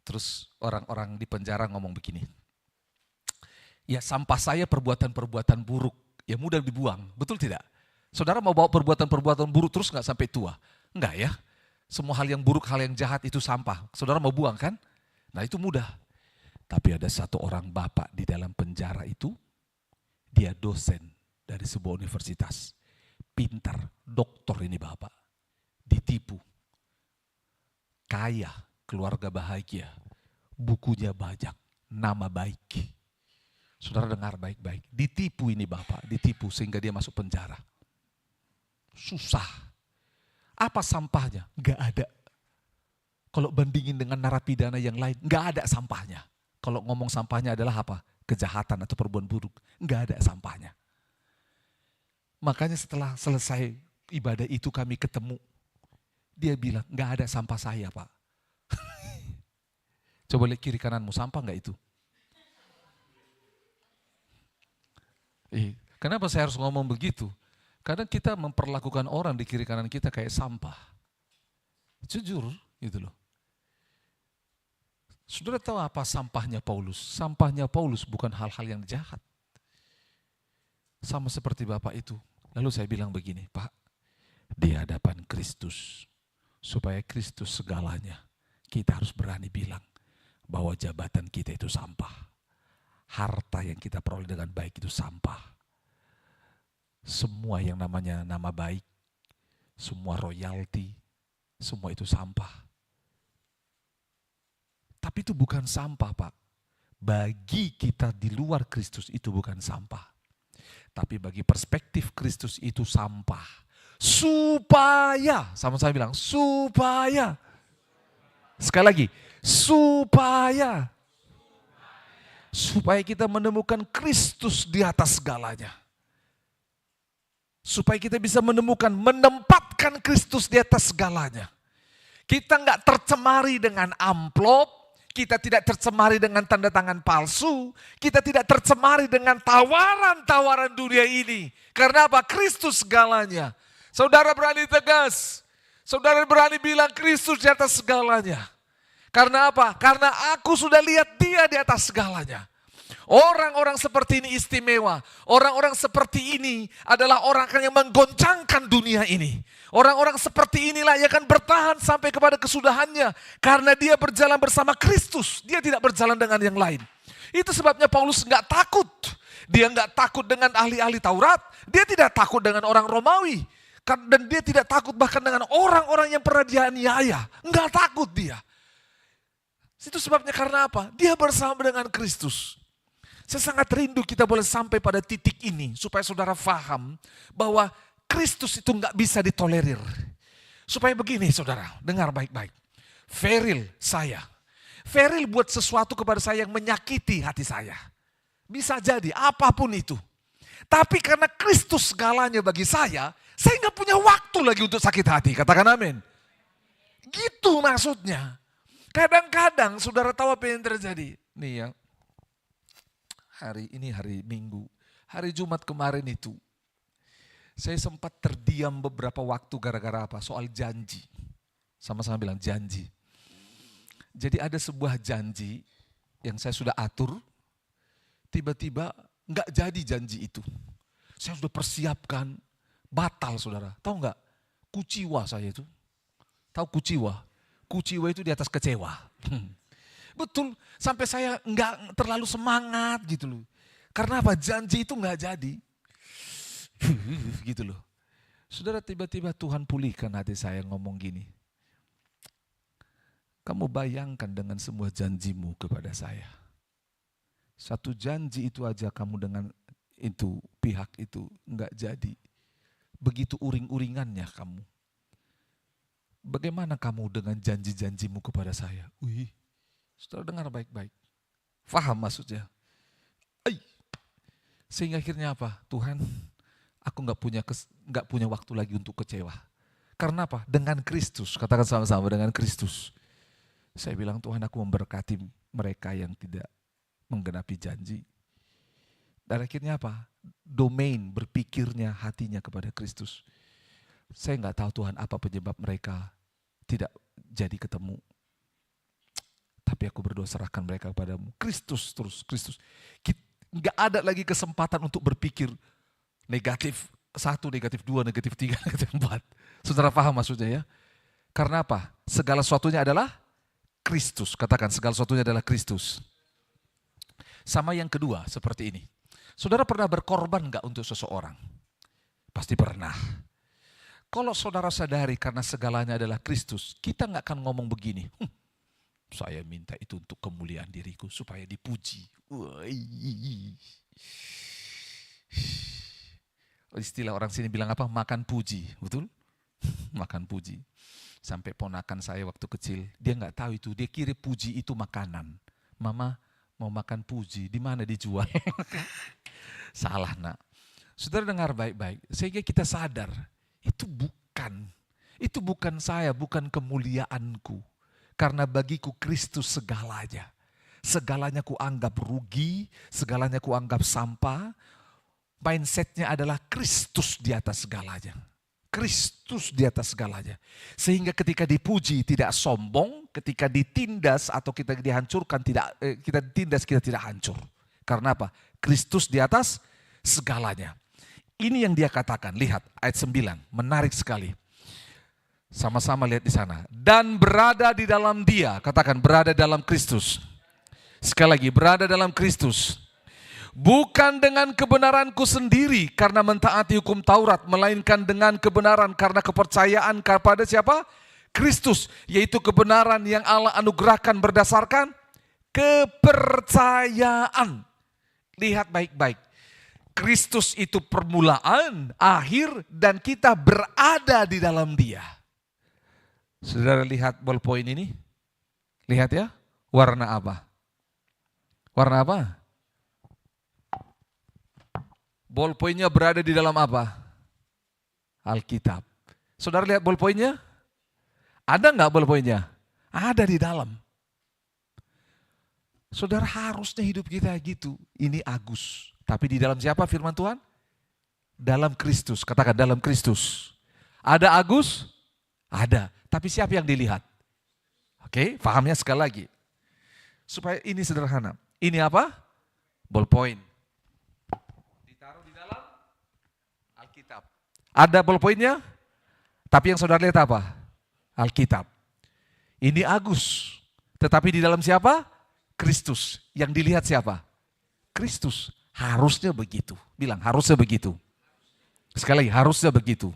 Terus orang-orang di penjara ngomong begini. Ya sampah saya perbuatan-perbuatan buruk, ya mudah dibuang, betul tidak? Saudara mau bawa perbuatan-perbuatan buruk terus nggak sampai tua? Enggak ya, semua hal yang buruk, hal yang jahat itu sampah. Saudara mau buang kan? Nah itu mudah. Tapi ada satu orang bapak di dalam penjara itu, dia dosen dari sebuah universitas. Pintar, doktor ini bapak, ditipu. Kaya, keluarga bahagia, bukunya banyak, nama baik. Saudara dengar baik-baik, ditipu ini bapak, ditipu sehingga dia masuk penjara. Susah. Apa sampahnya? Enggak ada. Kalau bandingin dengan narapidana yang lain, enggak ada sampahnya. Kalau ngomong sampahnya adalah apa? Kejahatan atau perbuatan buruk. Enggak ada sampahnya. Makanya setelah selesai ibadah itu kami ketemu. Dia bilang, enggak ada sampah saya pak. Coba lihat kiri kananmu, sampah enggak itu? Kenapa saya harus ngomong begitu? Kadang kita memperlakukan orang di kiri kanan kita kayak sampah. Jujur, gitu loh. Saudara tahu apa sampahnya Paulus? Sampahnya Paulus bukan hal-hal yang jahat. Sama seperti Bapak itu. Lalu saya bilang begini, Pak, di hadapan Kristus, supaya Kristus segalanya, kita harus berani bilang bahwa jabatan kita itu sampah. Harta yang kita peroleh dengan baik itu sampah. Semua yang namanya nama baik, semua royalti, semua itu sampah. Tapi itu bukan sampah, Pak. Bagi kita di luar Kristus itu bukan sampah. Tapi bagi perspektif Kristus itu sampah. Supaya, sama-sama bilang, supaya. Sekali lagi, supaya kita menemukan Kristus di atas segalanya. Supaya kita bisa menempatkan Kristus di atas segalanya. Kita nggak tercemari dengan amplop, kita tidak tercemari dengan tanda tangan palsu, kita tidak tercemari dengan tawaran-tawaran dunia ini. Karena apa? Kristus segalanya. Saudara berani tegas, saudara berani bilang Kristus di atas segalanya. Karena apa? Karena aku sudah lihat dia di atas segalanya. Orang-orang seperti ini istimewa. Orang-orang seperti ini adalah orang yang menggoncangkan dunia ini. Orang-orang seperti inilah yang akan bertahan sampai kepada kesudahannya. Karena dia berjalan bersama Kristus. Dia tidak berjalan dengan yang lain. Itu sebabnya Paulus nggak takut. Dia nggak takut dengan ahli-ahli Taurat. Dia tidak takut dengan orang Romawi. Dan dia tidak takut bahkan dengan orang-orang yang pernah dia aniaya. Nggak takut dia. Itu sebabnya karena apa? Dia bersama dengan Kristus. Saya sangat rindu kita boleh sampai pada titik ini. Supaya saudara faham bahwa Kristus itu nggak bisa ditolerir. Supaya begini saudara, dengar baik-baik. Feril buat sesuatu kepada saya yang menyakiti hati saya. Bisa jadi apapun itu. Tapi karena Kristus segalanya bagi saya nggak punya waktu lagi untuk sakit hati. Katakan amin. Gitu maksudnya. Kadang-kadang saudara tahu apa yang terjadi. Nih ya, hari Minggu, hari Jumat kemarin itu. Saya sempat terdiam beberapa waktu gara-gara apa? Soal janji. Sama-sama bilang janji. Jadi ada sebuah janji yang saya sudah atur, tiba-tiba nggak jadi janji itu. Saya sudah persiapkan, batal saudara. Tahu nggak? Kuciwa saya itu. Tahu kuciwa? Kuciwa itu di atas kecewa. Betul, sampai saya nggak terlalu semangat gitu loh. Karena apa? Janji itu nggak jadi. Gitu loh. Saudara, tiba-tiba Tuhan pulihkan hati saya ngomong gini. Kamu bayangkan dengan semua janjimu kepada saya. Satu janji itu aja kamu dengan itu, pihak itu nggak jadi. Begitu uring-uringannya kamu. Bagaimana kamu dengan janji-janjimu kepada saya? Wih, saudara dengar baik-baik. Faham maksudnya? Sehingga akhirnya apa? Tuhan, aku nggak punya waktu lagi untuk kecewa. Karena apa? Dengan Kristus, katakan sama-sama, dengan Kristus. Saya bilang, Tuhan, aku memberkati mereka yang tidak menggenapi janji. Dan akhirnya apa? Domain berpikirnya, hatinya kepada Kristus. Saya nggak tahu Tuhan apa penyebab mereka tidak jadi ketemu. Tapi aku berdoa serahkan mereka kepadamu. Kristus terus, Kristus. Nggak ada lagi kesempatan untuk berpikir negatif 1, negatif 2, negatif 3, negatif 4. Saudara paham maksudnya ya? Karena apa? Segala sesuatunya adalah Kristus. Katakan segala sesuatunya adalah Kristus. Sama yang kedua seperti ini. Saudara pernah berkorban nggak untuk seseorang? Pasti pernah. Kalau saudara sadari karena segalanya adalah Kristus, kita nggak akan ngomong begini. Saya minta itu untuk kemuliaan diriku supaya dipuji. Istilah orang sini bilang apa? Makan puji, betul? Makan puji. Sampai ponakan saya waktu kecil, dia nggak tahu itu. Dia kira puji itu makanan. Mama mau makan puji, di mana dijual? Salah nak. Saudara dengar baik-baik. Sehingga kita sadar. Itu bukan saya, bukan kemuliaanku. Karena bagiku Kristus segalanya. Segalanya ku anggap rugi, segalanya ku anggap sampah. Mindsetnya adalah Kristus di atas segalanya. Kristus di atas segalanya. Sehingga ketika dipuji tidak sombong, ketika ditindas atau kita dihancurkan, kita ditindas kita tidak hancur. Karena apa? Kristus di atas segalanya. Ini yang dia katakan, lihat ayat 9, menarik sekali. Sama-sama lihat di sana. Dan berada di dalam dia, katakan berada dalam Kristus. Sekali lagi, berada dalam Kristus. Bukan dengan kebenaranku sendiri karena mentaati hukum Taurat, melainkan dengan kebenaran karena kepercayaan kepada siapa? Kristus, yaitu kebenaran yang Allah anugerahkan berdasarkan kepercayaan. Lihat baik-baik. Kristus itu permulaan, akhir, dan kita berada di dalam dia. Saudara lihat ballpoint ini? Lihat ya, warna apa? Warna apa? Ballpointnya berada di dalam apa? Alkitab. Saudara lihat ballpointnya? Ada nggak ballpointnya? Ada di dalam. Saudara harusnya hidup kita gitu. Ini Agus. Tapi di dalam siapa firman Tuhan? Dalam Kristus. Katakan dalam Kristus. Ada Agus? Ada. Tapi siapa yang dilihat? Oke, pahamnya sekali lagi. Supaya ini sederhana. Ini apa? Ballpoint. Ditaruh di dalam Alkitab. Ada ballpointnya? Tapi yang saudara lihat apa? Alkitab. Ini Agus. Tetapi di dalam siapa? Kristus. Yang dilihat siapa? Kristus. Harusnya begitu. Bilang harusnya begitu. Sekali lagi harusnya begitu.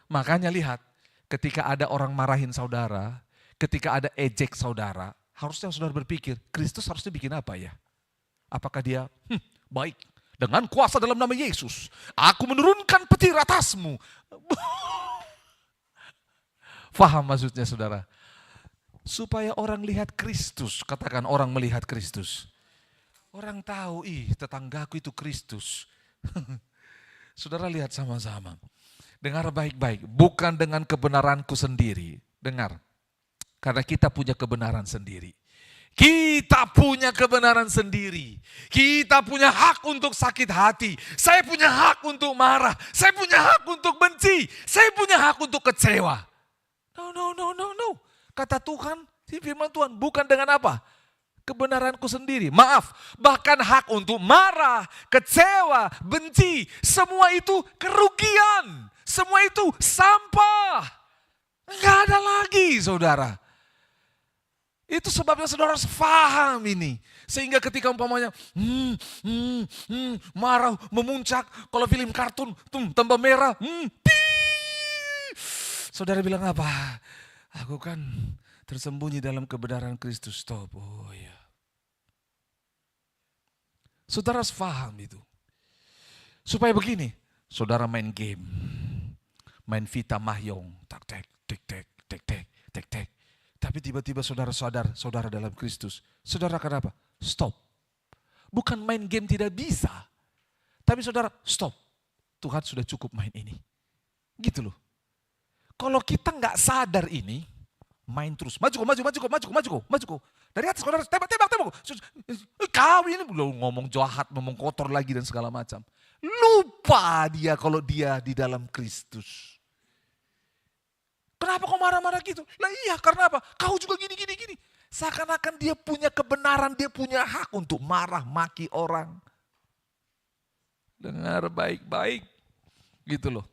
Makanya lihat, ketika ada orang marahin saudara, ketika ada ejek saudara, harusnya saudara berpikir, Kristus harusnya bikin apa ya? Apakah dia, baik, dengan kuasa dalam nama Yesus, aku menurunkan petir atasmu. Faham maksudnya saudara? Supaya orang lihat Kristus, katakan orang melihat Kristus. Orang tahu, tetanggaku itu Kristus. Saudara lihat sama-sama. Dengar baik-baik, bukan dengan kebenaranku sendiri. Dengar, karena kita punya kebenaran sendiri. Kita punya kebenaran sendiri. Kita punya hak untuk sakit hati. Saya punya hak untuk marah. Saya punya hak untuk benci. Saya punya hak untuk kecewa. No. Kata Tuhan, firman Tuhan, bukan dengan apa? Kebenaranku sendiri. Maaf, bahkan hak untuk marah, kecewa, benci, semua itu kerugian. Semua itu sampah. Enggak ada lagi, saudara. Itu sebabnya saudara harus paham ini. Sehingga ketika umpamanya marah memuncak, kalau film kartun tambah merah, saudara bilang apa? Aku kan tersembunyi dalam kebenaran Kristus. Stop. Oh ya. Saudara harus paham itu. Supaya begini, saudara main game. Main Vita Mahjong, tak tek tek tek tek tek tek tek. Tapi tiba-tiba saudara sadar, saudara dalam Kristus. Saudara kenapa? Stop. Bukan main game tidak bisa. Tapi saudara stop. Tuhan sudah cukup main ini. Gitu loh. Kalau kita nggak sadar ini, main terus. Maju. Dari atas saudara tembak. Kau ini belum ngomong jahat, ngomong kotor lagi dan segala macam. Lupa dia kalau dia di dalam Kristus. Kenapa kau marah-marah gitu? Lah iya, karena apa? Kau juga gini. Seakan-akan dia punya kebenaran, dia punya hak untuk marah, maki orang. Dengar baik-baik. Gitu loh.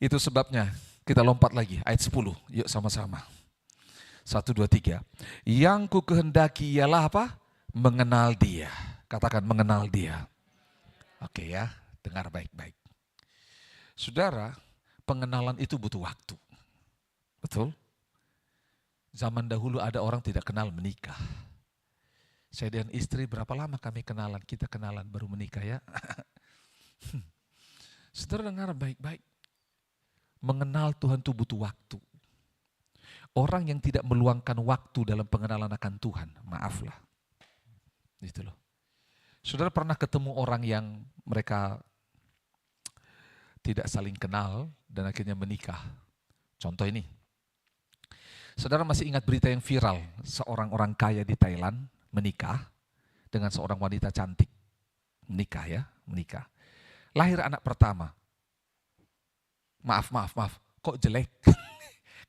Itu sebabnya kita lompat lagi, ayat 10. Yuk sama-sama. 1, 2, 3. Yang ku kehendaki ialah apa? Mengenal dia. Katakan mengenal dia. Oke ya, dengar baik-baik. Saudara, pengenalan itu butuh waktu. Betul? Zaman dahulu ada orang tidak kenal menikah. Saya dan istri berapa lama kami kenalan? Kita kenalan baru menikah ya. Saudara dengar baik-baik. Mengenal Tuhan itu butuh waktu. Orang yang tidak meluangkan waktu dalam pengenalan akan Tuhan, maaflah. Gitu loh. Saudara pernah ketemu orang yang mereka tidak saling kenal dan akhirnya menikah. Contoh ini. Saudara masih ingat berita yang viral, seorang orang kaya di Thailand menikah dengan seorang wanita cantik. Menikah. Lahir anak pertama. Maaf, kok jelek?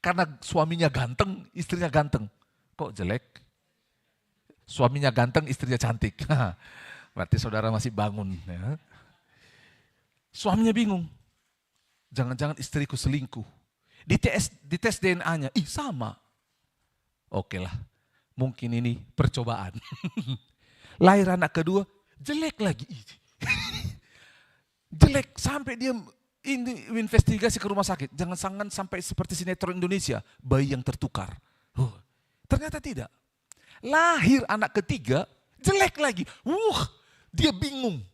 Karena suaminya ganteng, istrinya ganteng. Kok jelek? Suaminya ganteng, istrinya cantik. Berarti saudara masih bangun. Ya. Suaminya bingung. Jangan-jangan istriku selingkuh. Dites DNA-nya, sama. Oke lah, mungkin ini percobaan. Lahir anak kedua, jelek lagi. Jelek sampai dia ini investigasi ke rumah sakit. Jangan sampai seperti sinetron Indonesia, bayi yang tertukar. Ternyata tidak. Lahir anak ketiga, jelek lagi. Dia bingung.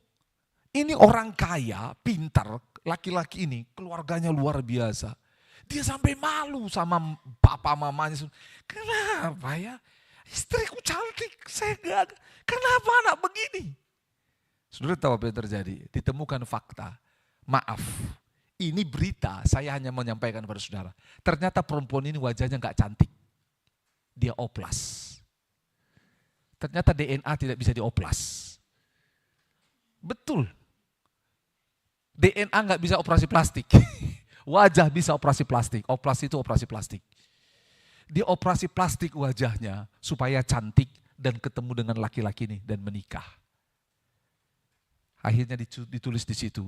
Ini orang kaya, pintar, laki-laki ini, keluarganya luar biasa. Dia sampai malu sama papa mamanya. Kenapa ya? Istriku cantik, kenapa anak begini? Saudara tahu apa yang terjadi? Ditemukan fakta. Maaf, ini berita, saya hanya menyampaikan kepada saudara. Ternyata perempuan ini wajahnya gak cantik. Dia oplas. Ternyata DNA tidak bisa dioplas. Betul. DNA nggak bisa operasi plastik. Wajah bisa operasi plastik. Operasi itu operasi plastik. Dia operasi plastik wajahnya supaya cantik dan ketemu dengan laki-laki ini dan menikah. Akhirnya ditulis di situ,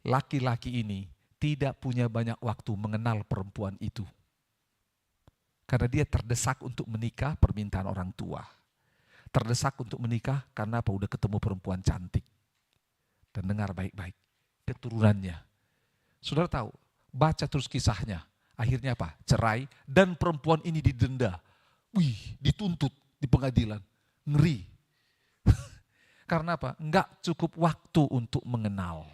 laki-laki ini tidak punya banyak waktu mengenal perempuan itu. Karena dia terdesak untuk menikah, permintaan orang tua. Terdesak untuk menikah karena apa? Udah ketemu perempuan cantik. Dan dengar baik-baik, keturunannya. Saudara tahu, baca terus kisahnya. Akhirnya apa? Cerai dan perempuan ini didenda. Dituntut di pengadilan. Ngeri. Karena apa? Enggak cukup waktu untuk mengenal.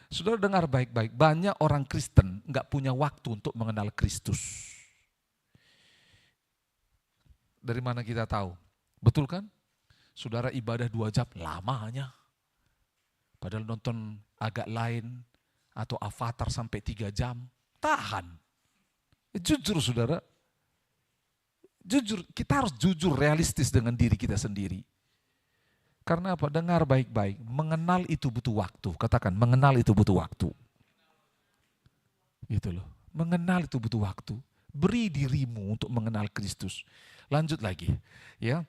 Saudara dengar baik-baik, banyak orang Kristen enggak punya waktu untuk mengenal Kristus. Dari mana kita tahu? Betul kan? Saudara ibadah 2 jam, lamanya. Padahal nonton agak lain atau Avatar sampai 3 jam, tahan. Jujur saudara, jujur, kita harus jujur realistis dengan diri kita sendiri. Karena apa? Dengar baik-baik, mengenal itu butuh waktu. Katakan, mengenal itu butuh waktu. Gitu loh, mengenal itu butuh waktu. Beri dirimu untuk mengenal Kristus. Lanjut lagi, ya.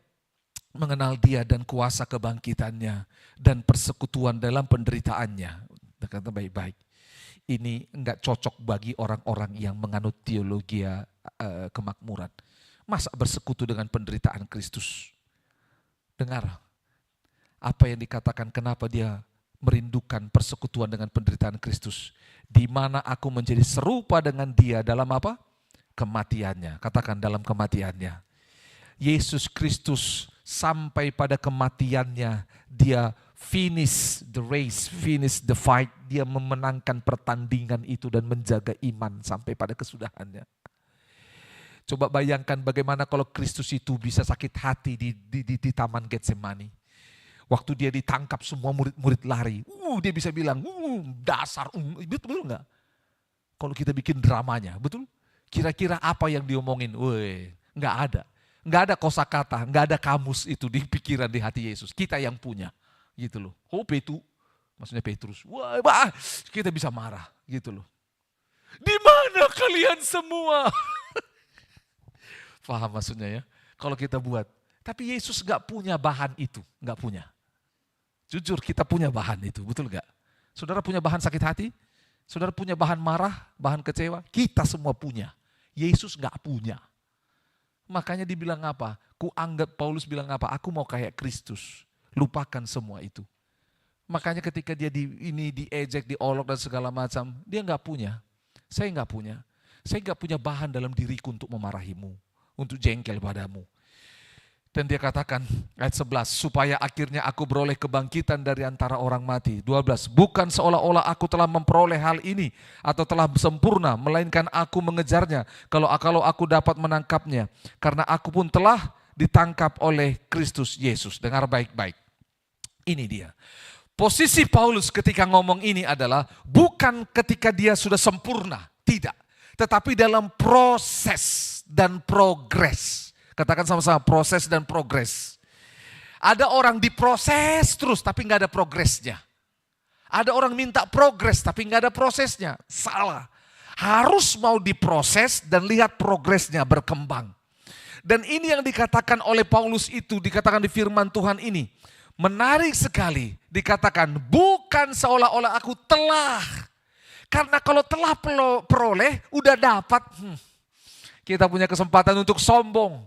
Mengenal dia dan kuasa kebangkitannya dan persekutuan dalam penderitaannya. Kata baik-baik. Ini enggak cocok bagi orang-orang yang menganut teologi kemakmuran. Masa bersekutu dengan penderitaan Kristus? Dengar, apa yang dikatakan kenapa dia merindukan persekutuan dengan penderitaan Kristus. Di mana aku menjadi serupa dengan dia dalam apa? Kematiannya. Katakan dalam kematiannya. Yesus Kristus sampai pada kematiannya, dia finish the race, finish the fight. Dia memenangkan pertandingan itu dan menjaga iman sampai pada kesudahannya. Coba bayangkan bagaimana kalau Kristus itu bisa sakit hati di Taman Getsemani. Waktu dia ditangkap semua murid-murid lari. Dia bisa bilang, dasar, betul enggak? Kalau kita bikin dramanya, betul? Kira-kira apa yang diomongin? Enggak ada. Enggak ada kosakata, enggak ada kamus itu di pikiran, di hati Yesus. Kita yang punya, gitu loh. Maksudnya Petrus. Kita bisa marah, gitu loh. Di mana kalian semua? Paham maksudnya ya? Kalau kita buat. Tapi Yesus gak punya bahan itu. Gak punya. Jujur kita punya bahan itu. Betul gak? Saudara punya bahan sakit hati? Saudara punya bahan marah? Bahan kecewa? Kita semua punya. Yesus gak punya. Makanya dibilang apa? Paulus bilang apa? Aku mau kayak Kristus. Lupakan semua itu. Makanya ketika dia diejek, diolok dan segala macam. Dia gak punya. Saya gak punya. Saya gak punya bahan dalam diriku untuk memarahimu. Untuk jengkel padamu. Dan dia katakan ayat 11, supaya akhirnya aku beroleh kebangkitan dari antara orang mati. 12, bukan seolah-olah aku telah memperoleh hal ini atau telah sempurna, melainkan aku mengejarnya kalau aku dapat menangkapnya. Karena aku pun telah ditangkap oleh Kristus Yesus. Dengar baik-baik. Ini dia. Posisi Paulus ketika ngomong ini adalah bukan ketika dia sudah sempurna, tidak. Tetapi dalam proses dan progres. Katakan sama-sama, proses dan progres. Ada orang diproses terus tapi gak ada progresnya. Ada orang minta progres tapi gak ada prosesnya. Salah. Harus mau diproses dan lihat progresnya berkembang. Dan ini yang dikatakan oleh Paulus itu, dikatakan di firman Tuhan ini. Menarik sekali, dikatakan bukan seolah-olah aku telah. Karena kalau telah peroleh, udah dapat, kita punya kesempatan untuk sombong.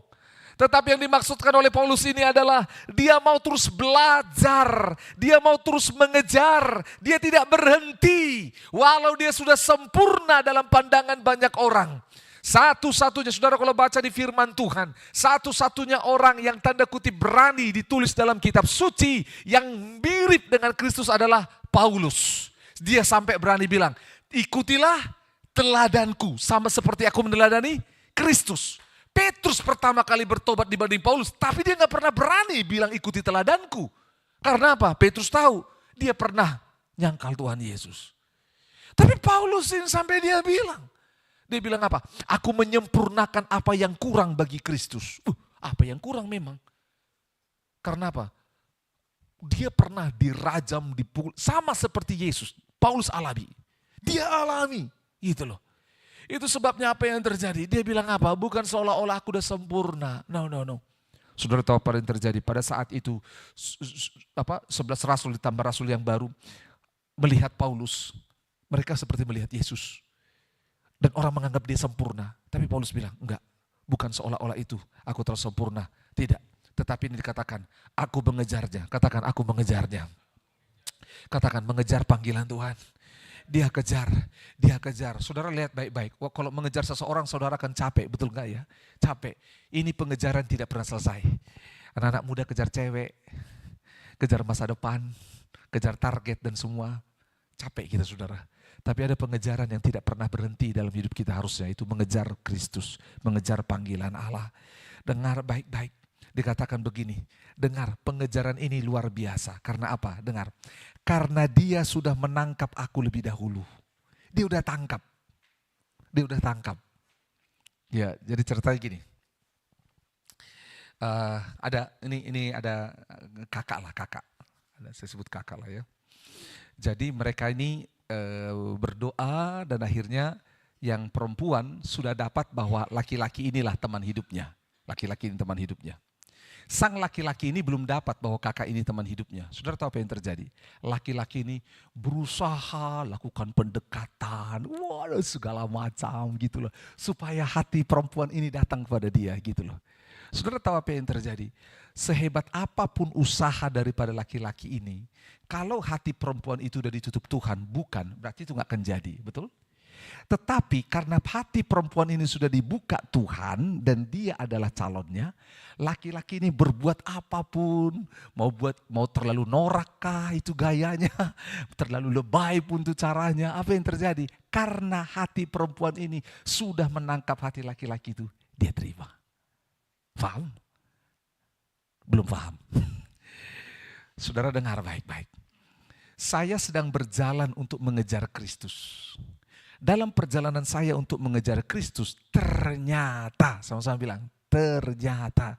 Tetapi yang dimaksudkan oleh Paulus ini adalah dia mau terus belajar, dia mau terus mengejar, dia tidak berhenti. Walau dia sudah sempurna dalam pandangan banyak orang. Satu-satunya, saudara kalau baca di firman Tuhan, satu-satunya orang yang tanda kutip berani ditulis dalam kitab suci yang mirip dengan Kristus adalah Paulus. Dia sampai berani bilang, ikutilah teladanku sama seperti aku meneladani Kristus. Petrus pertama kali bertobat dibanding Paulus, tapi dia gak pernah berani bilang ikuti teladanku. Karena apa? Petrus tahu dia pernah nyangkal Tuhan Yesus. Tapi Paulus ini sampai dia bilang apa? Aku menyempurnakan apa yang kurang bagi Kristus. Apa yang kurang memang? Karena apa? Dia pernah dirajam, dipukul, sama seperti Yesus. Paulus alami. Dia alami. Gitu loh. Itu sebabnya apa yang terjadi. Dia bilang apa? Bukan seolah-olah aku udah sempurna. No. Saudara tahu apa yang terjadi? Pada saat itu 11 rasul ditambah rasul yang baru melihat Paulus. Mereka seperti melihat Yesus. Dan orang menganggap dia sempurna. Tapi Paulus bilang, enggak. Bukan seolah-olah itu aku telah sempurna. Tidak. Tetapi ini dikatakan, aku mengejarnya. Katakan, aku mengejarnya. Katakan, mengejar panggilan Tuhan. Dia kejar. Saudara lihat baik-baik. Kalau mengejar seseorang, saudara akan capek. Betul enggak ya? Capek. Ini pengejaran tidak pernah selesai. Anak-anak muda kejar cewek. Kejar masa depan. Kejar target dan semua. Capek kita saudara. Tapi ada pengejaran yang tidak pernah berhenti dalam hidup kita harusnya. Itu mengejar Kristus. Mengejar panggilan Allah. Dengar baik-baik. Dikatakan begini, dengar pengejaran ini luar biasa. Karena apa? Dengar. Karena dia sudah menangkap aku lebih dahulu. Dia udah tangkap. Ya, jadi ceritanya gini. Ada kakak. Saya sebut kakak lah ya. Jadi mereka ini berdoa dan akhirnya yang perempuan sudah dapat bahwa laki-laki inilah teman hidupnya. Laki-laki ini teman hidupnya. Sang laki-laki ini belum dapat bahwa kakak ini teman hidupnya. Saudara tahu apa yang terjadi? Laki-laki ini berusaha lakukan pendekatan, waduh segala macam gitu loh. Supaya hati perempuan ini datang kepada dia gitu loh. Saudara tahu apa yang terjadi? Sehebat apapun usaha daripada laki-laki ini, kalau hati perempuan itu sudah ditutup Tuhan, bukan, berarti itu gak akan jadi, betul? Tetapi karena hati perempuan ini sudah dibuka Tuhan dan dia adalah calonnya, laki-laki ini berbuat apapun, mau terlalu norakkah itu gayanya, terlalu lebay pun itu caranya, apa yang terjadi? Karena hati perempuan ini sudah menangkap hati laki-laki itu, dia terima. Paham? Belum paham. Saudara dengar baik-baik. Saya sedang berjalan untuk mengejar Kristus. Dalam perjalanan saya untuk mengejar Kristus, ternyata, sama-sama bilang, ternyata.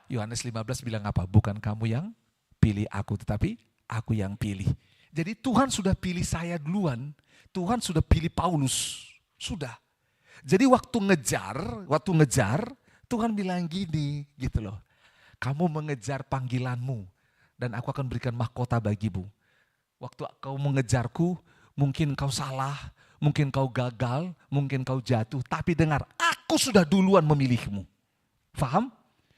Yohanes 15 bilang apa? Bukan kamu yang pilih aku, tetapi aku yang pilih. Jadi Tuhan sudah pilih saya duluan, Tuhan sudah pilih Paulus, sudah. Jadi waktu ngejar, Tuhan bilang gini, gitu loh. Kamu mengejar panggilanmu, dan aku akan berikan mahkota bagimu. Waktu kau mengejarku, mungkin kau salah, mungkin kau gagal, mungkin kau jatuh. Tapi dengar, aku sudah duluan memilihmu. Faham?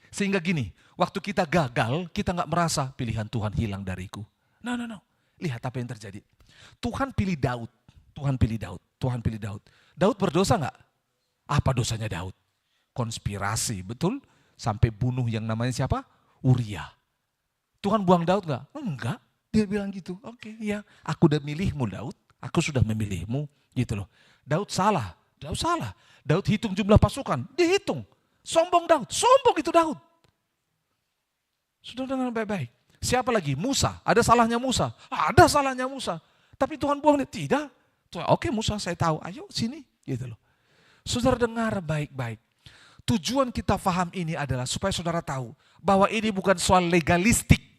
Sehingga gini, waktu kita gagal, kita gak merasa pilihan Tuhan hilang dariku. No. Lihat apa yang terjadi. Tuhan pilih Daud. Daud berdosa gak? Apa dosanya Daud? Konspirasi, betul? Sampai bunuh yang namanya siapa? Uria. Tuhan buang Daud gak? Enggak. Dia bilang gitu, oke, ya, aku udah milihmu Daud. Aku sudah memilihmu, gitu loh. Daud salah. Daud hitung jumlah pasukan, dihitung. Sombong itu Daud. Sudah dengar baik-baik. Siapa lagi? Musa. Ada salahnya Musa. Tapi Tuhan buang dia. Tidak. Oke Musa saya tahu. Ayo sini. Gitu loh. Saudara dengar baik-baik. Tujuan kita paham ini adalah supaya saudara tahu bahwa ini bukan soal legalistik.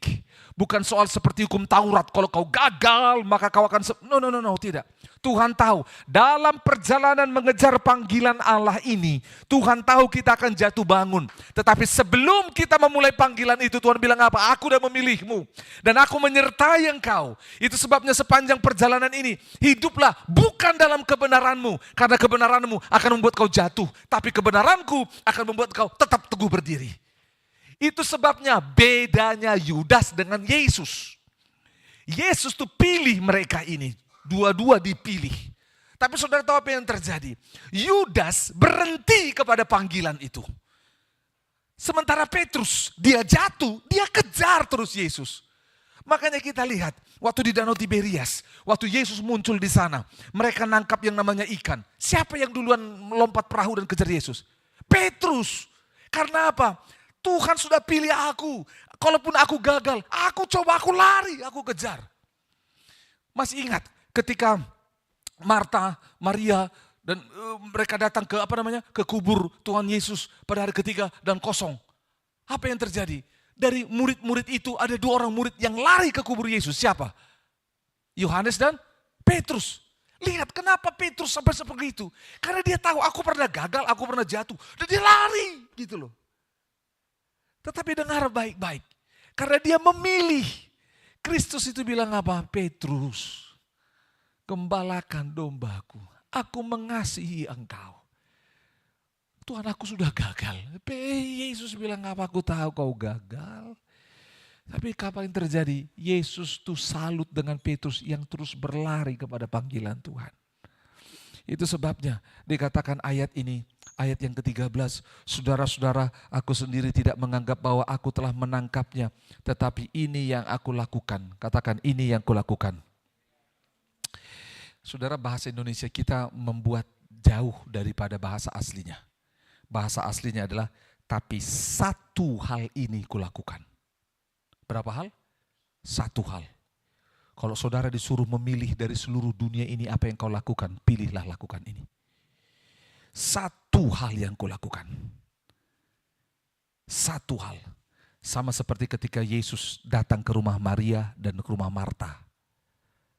Bukan soal seperti hukum Taurat, kalau kau gagal maka kau akan... No, tidak. Tuhan tahu, dalam perjalanan mengejar panggilan Allah ini, Tuhan tahu kita akan jatuh bangun. Tetapi sebelum kita memulai panggilan itu, Tuhan bilang apa? Aku udah memilihmu, dan aku menyertai engkau. Itu sebabnya sepanjang perjalanan ini, hiduplah bukan dalam kebenaranmu, karena kebenaranmu akan membuat kau jatuh. Tapi kebenaranku akan membuat kau tetap teguh berdiri. Itu sebabnya bedanya Yudas dengan Yesus. Yesus tuh pilih mereka ini. Dua-dua dipilih. Tapi saudara tahu apa yang terjadi? Yudas berhenti kepada panggilan itu. Sementara Petrus, dia jatuh, dia kejar terus Yesus. Makanya kita lihat, waktu di Danau Tiberias, waktu Yesus muncul di sana, mereka nangkap yang namanya ikan. Siapa yang duluan melompat perahu dan kejar Yesus? Petrus. Karena apa? Tuhan sudah pilih aku. Kalaupun aku gagal, aku lari, aku kejar. Masih ingat ketika Marta, Maria dan mereka datang ke kubur Tuhan Yesus pada hari ketiga dan kosong. Apa yang terjadi? Dari murid-murid itu ada 2 orang murid yang lari ke kubur Yesus. Siapa? Yohanes dan Petrus. Lihat kenapa Petrus sampai seperti itu. Karena dia tahu aku pernah gagal, aku pernah jatuh. Dan dia lari gitu loh. Tetapi dengar baik-baik. Karena dia memilih. Kristus itu bilang apa? Petrus, gembalakan dombaku. Aku mengasihi engkau. Tuhan aku sudah gagal. Yesus bilang apa? Aku tahu kau gagal. Tapi kapan yang terjadi? Yesus tuh salut dengan Petrus yang terus berlari kepada panggilan Tuhan. Itu sebabnya dikatakan ayat ini. Ayat yang ke-13, saudara-saudara, aku sendiri tidak menganggap bahwa aku telah menangkapnya, tetapi ini yang aku lakukan. Katakan, ini yang kulakukan. Saudara, bahasa Indonesia kita membuat jauh daripada bahasa aslinya. Bahasa aslinya adalah, tapi satu hal ini kulakukan. Berapa hal? Satu hal. Kalau saudara disuruh memilih dari seluruh dunia ini apa yang kau lakukan, pilihlah lakukan ini. Satu hal yang kulakukan. Satu hal. Sama seperti ketika Yesus datang ke rumah Maria dan ke rumah Marta.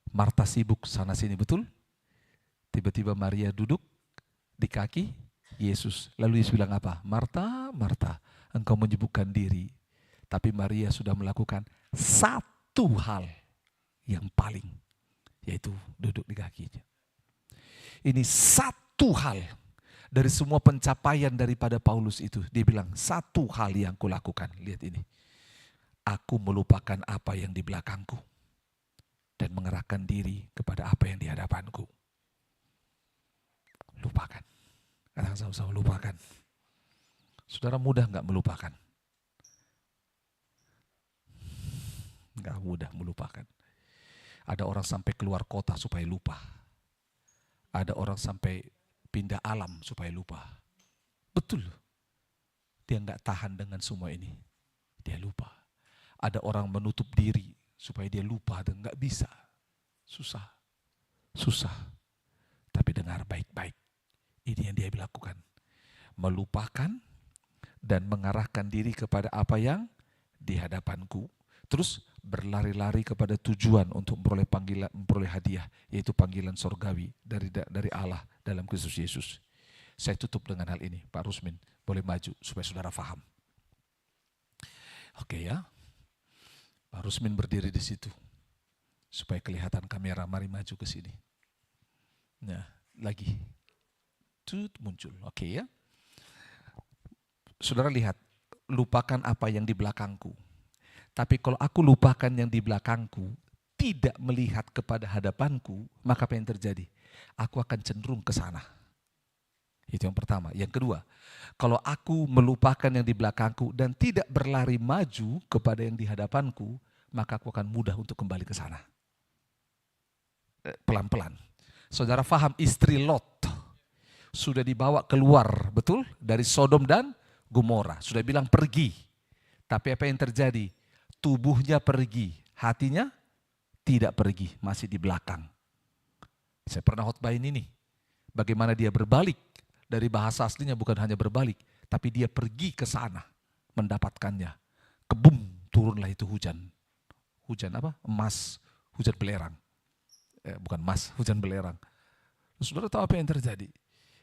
Marta sibuk sana sini, betul? Tiba-tiba Maria duduk di kaki Yesus. Lalu Yesus bilang apa? Marta, Marta, engkau menyibukkan diri. Tapi Maria sudah melakukan satu hal yang paling, yaitu duduk di kakinya. Ini satu hal dari semua pencapaian daripada Paulus itu. Dia bilang, satu hal yang kulakukan. Lihat ini. Aku melupakan apa yang di belakangku dan mengerahkan diri kepada apa yang di hadapanku. Lupakan. Katakan sama-sama, lupakan. Saudara mudah enggak melupakan? Enggak mudah melupakan. Ada orang sampai keluar kota supaya lupa. Ada orang sampai pindah alam supaya lupa. Betul. Dia enggak tahan dengan semua ini. Dia lupa. Ada orang menutup diri supaya dia lupa dan enggak bisa. Susah. Susah. Tapi dengar baik-baik. Ini yang dia lakukan. Melupakan dan mengarahkan diri kepada apa yang di hadapanku. Terus berlari-lari kepada tujuan untuk memperoleh panggilan, memperoleh hadiah, yaitu panggilan sorgawi dari Allah dalam Kristus Yesus. Saya tutup dengan hal ini, Pak Rusmin, boleh maju supaya saudara paham. Oke ya, Pak Rusmin berdiri di situ supaya kelihatan kamera. Mari maju ke sini. Nah, lagi, muncul. Oke ya, saudara lihat, lupakan apa yang di belakangku. Tapi kalau aku lupakan yang di belakangku, tidak melihat kepada hadapanku, maka apa yang terjadi? Aku akan cenderung ke sana. Itu yang pertama. Yang kedua, kalau aku melupakan yang di belakangku dan tidak berlari maju kepada yang di hadapanku, maka aku akan mudah untuk kembali ke sana. Pelan-pelan. Saudara paham, istri Lot sudah dibawa keluar, betul? Dari Sodom dan Gomora. Sudah bilang pergi. Tapi apa yang terjadi? Tubuhnya pergi, hatinya tidak pergi, masih di belakang. Saya pernah khotbahin ini, bagaimana dia berbalik. Dari bahasa aslinya bukan hanya berbalik, tapi dia pergi ke sana mendapatkannya. Kebum, turunlah itu hujan. Hujan apa? Emas, hujan belerang. Bukan emas, hujan belerang. Saudara tahu apa yang terjadi?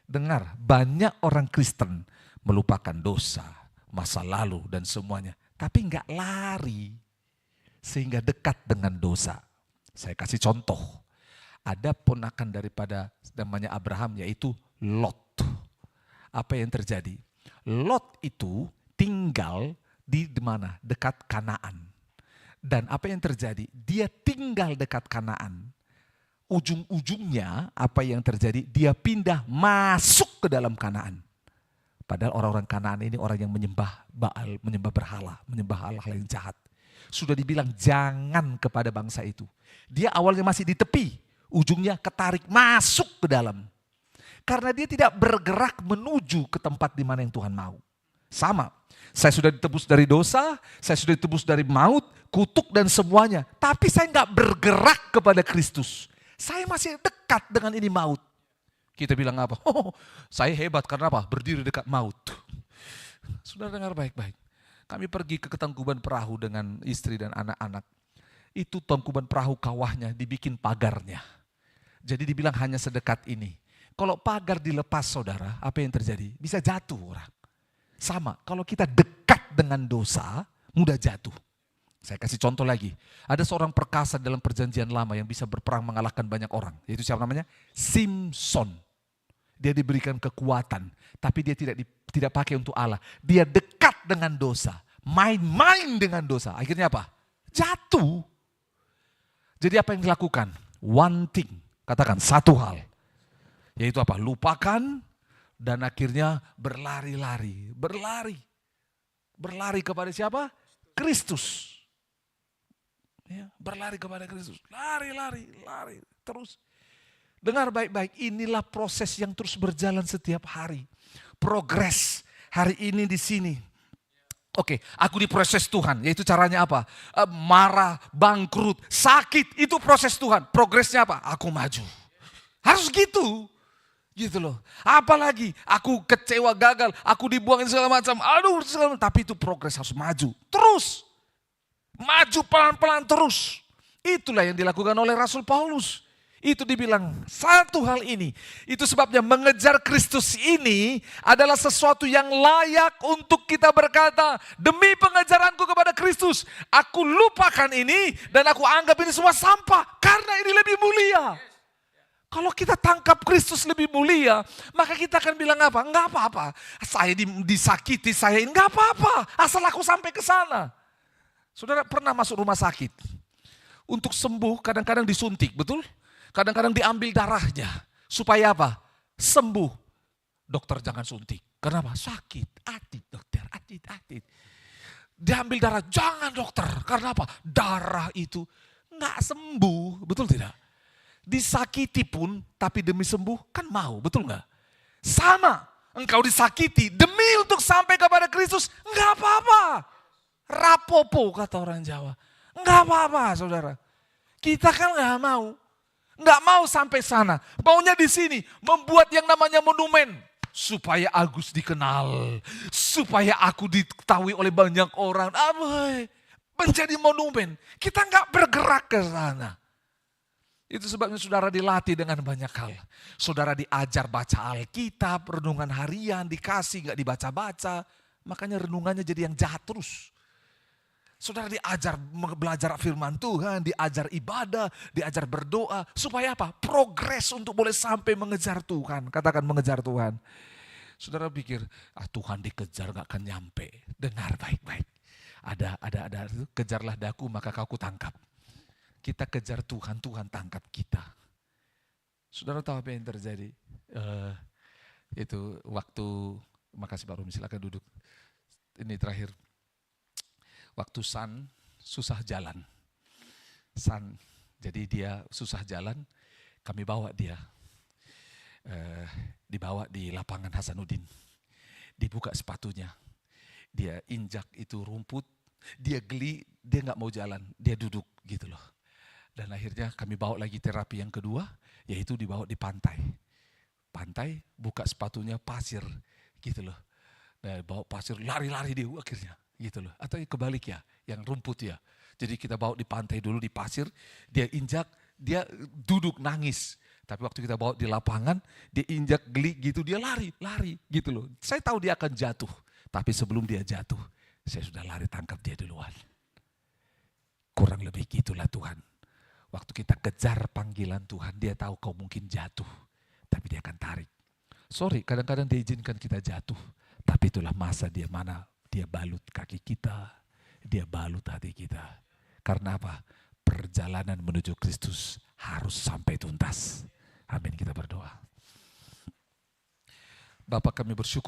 Dengar, banyak orang Kristen melupakan dosa, masa lalu dan semuanya. Tapi enggak lari sehingga dekat dengan dosa. Saya kasih contoh. Ada ponakan daripada namanya Abraham, yaitu Lot. Apa yang terjadi? Lot itu tinggal di mana? Dekat Kanaan. Dan apa yang terjadi? Dia tinggal dekat Kanaan. Ujung-ujungnya apa yang terjadi? Dia pindah masuk ke dalam Kanaan. Padahal orang-orang Kanaan ini orang yang menyembah Baal, menyembah berhala, menyembah Allah yang jahat. Sudah dibilang jangan kepada bangsa itu. Dia awalnya masih di tepi, ujungnya ketarik masuk ke dalam. Karena dia tidak bergerak menuju ke tempat di mana yang Tuhan mau. Sama, saya sudah ditebus dari dosa, saya sudah ditebus dari maut, kutuk dan semuanya. Tapi saya nggak bergerak kepada Kristus. Saya masih dekat dengan ini maut. Kita bilang apa? Oh, saya hebat karena apa? Berdiri dekat maut. Sudah dengar baik-baik. Kami pergi ke Tangkuban Perahu dengan istri dan anak-anak. Itu Tangkuban Perahu kawahnya dibikin pagarnya. Jadi dibilang hanya sedekat ini. Kalau pagar dilepas saudara, apa yang terjadi? Bisa jatuh orang. Sama, kalau kita dekat dengan dosa, mudah jatuh. Saya kasih contoh lagi. Ada seorang perkasa dalam perjanjian lama yang bisa berperang mengalahkan banyak orang. Yaitu siapa namanya? Simson. Dia diberikan kekuatan, tapi dia tidak pakai untuk Allah. Dia dekat dengan dosa, main-main dengan dosa. Akhirnya apa? Jatuh. Jadi apa yang dilakukan? One thing, katakan satu hal. Yaitu apa? Lupakan dan akhirnya berlari-lari. Berlari kepada siapa? Kristus. Ya, berlari kepada Kristus. Lari terus. Dengar baik-baik, inilah proses yang terus berjalan setiap hari. Progres hari ini di sini. Oke, aku diproses Tuhan, yaitu caranya apa? Marah, bangkrut, sakit, itu proses Tuhan. Progresnya apa? Aku maju. Harus gitu. Gitu loh. Apalagi aku kecewa, gagal, aku dibuangin segala macam. Tapi itu progres, harus maju. Terus. Maju pelan-pelan terus. Itulah yang dilakukan oleh Rasul Paulus. Itu dibilang satu hal ini. Itu sebabnya mengejar Kristus ini adalah sesuatu yang layak untuk kita berkata, demi pengejaranku kepada Kristus, aku lupakan ini dan aku anggap ini semua sampah karena ini lebih mulia. Kalau kita tangkap Kristus lebih mulia, maka kita akan bilang apa? Enggak apa-apa. Saya disakiti, saya ini enggak apa-apa. Asal aku sampai ke sana. Saudara pernah masuk rumah sakit? Untuk sembuh kadang-kadang disuntik, betul? Kadang-kadang diambil darahnya. Supaya apa? Sembuh. Dokter jangan suntik. Kenapa? Sakit. Atit dokter, atit. Diambil darah, jangan dokter. Karena apa? Darah itu enggak sembuh. Betul tidak? Disakiti pun, tapi demi sembuh kan mau. Betul enggak? Sama. Engkau disakiti demi untuk sampai kepada Kristus. Enggak apa-apa. Rapopo kata orang Jawa. Enggak apa-apa saudara. Kita kan enggak mau. Enggak mau sampai sana. Maunya di sini. Membuat yang namanya monumen. Supaya Agus dikenal. Supaya aku diketahui oleh banyak orang. Menjadi monumen. Kita enggak bergerak ke sana. Itu sebabnya saudara dilatih dengan banyak hal. Saudara diajar baca Alkitab, renungan harian, dikasih enggak dibaca-baca. Makanya renungannya jadi yang jahat terus. Saudara diajar belajar firman Tuhan, diajar ibadah, diajar berdoa. Supaya apa? Progres untuk boleh sampai mengejar Tuhan. Katakan mengejar Tuhan. Saudara pikir, Tuhan dikejar gak akan nyampe. Dengar baik-baik. Ada, kejarlah daku maka kau kutangkap. Kita kejar Tuhan, Tuhan tangkap kita. Saudara tahu apa yang terjadi? Itu waktu, makasih Pak Rumi, silakan duduk. Ini terakhir. Waktu San susah jalan. San, jadi dia susah jalan, kami bawa dia. Dibawa di lapangan Hasanuddin. Dibuka sepatunya. Dia injak itu rumput, dia geli, dia gak mau jalan, dia duduk gitu loh. Dan akhirnya kami bawa lagi terapi yang kedua, yaitu dibawa di pantai. Pantai, buka sepatunya pasir gitu loh. Nah, bawa pasir, lari-lari dia akhirnya. Gitu loh. Atau kebalik ya, yang rumput ya. Jadi kita bawa di pantai dulu di pasir, dia injak, dia duduk nangis. Tapi waktu kita bawa di lapangan, dia injak geli gitu, dia lari gitu loh. Saya tahu dia akan jatuh, tapi sebelum dia jatuh, saya sudah lari tangkap dia duluan. Kurang lebih gitulah Tuhan. Waktu kita kejar panggilan Tuhan, dia tahu kau mungkin jatuh, tapi dia akan tarik. Sorry, kadang-kadang dia izinkan kita jatuh, tapi itulah masa dia mana. Dia balut kaki kita, dia balut hati kita. Karena apa? Perjalanan menuju Kristus harus sampai tuntas. Amin, kita berdoa. Bapak, kami bersyukur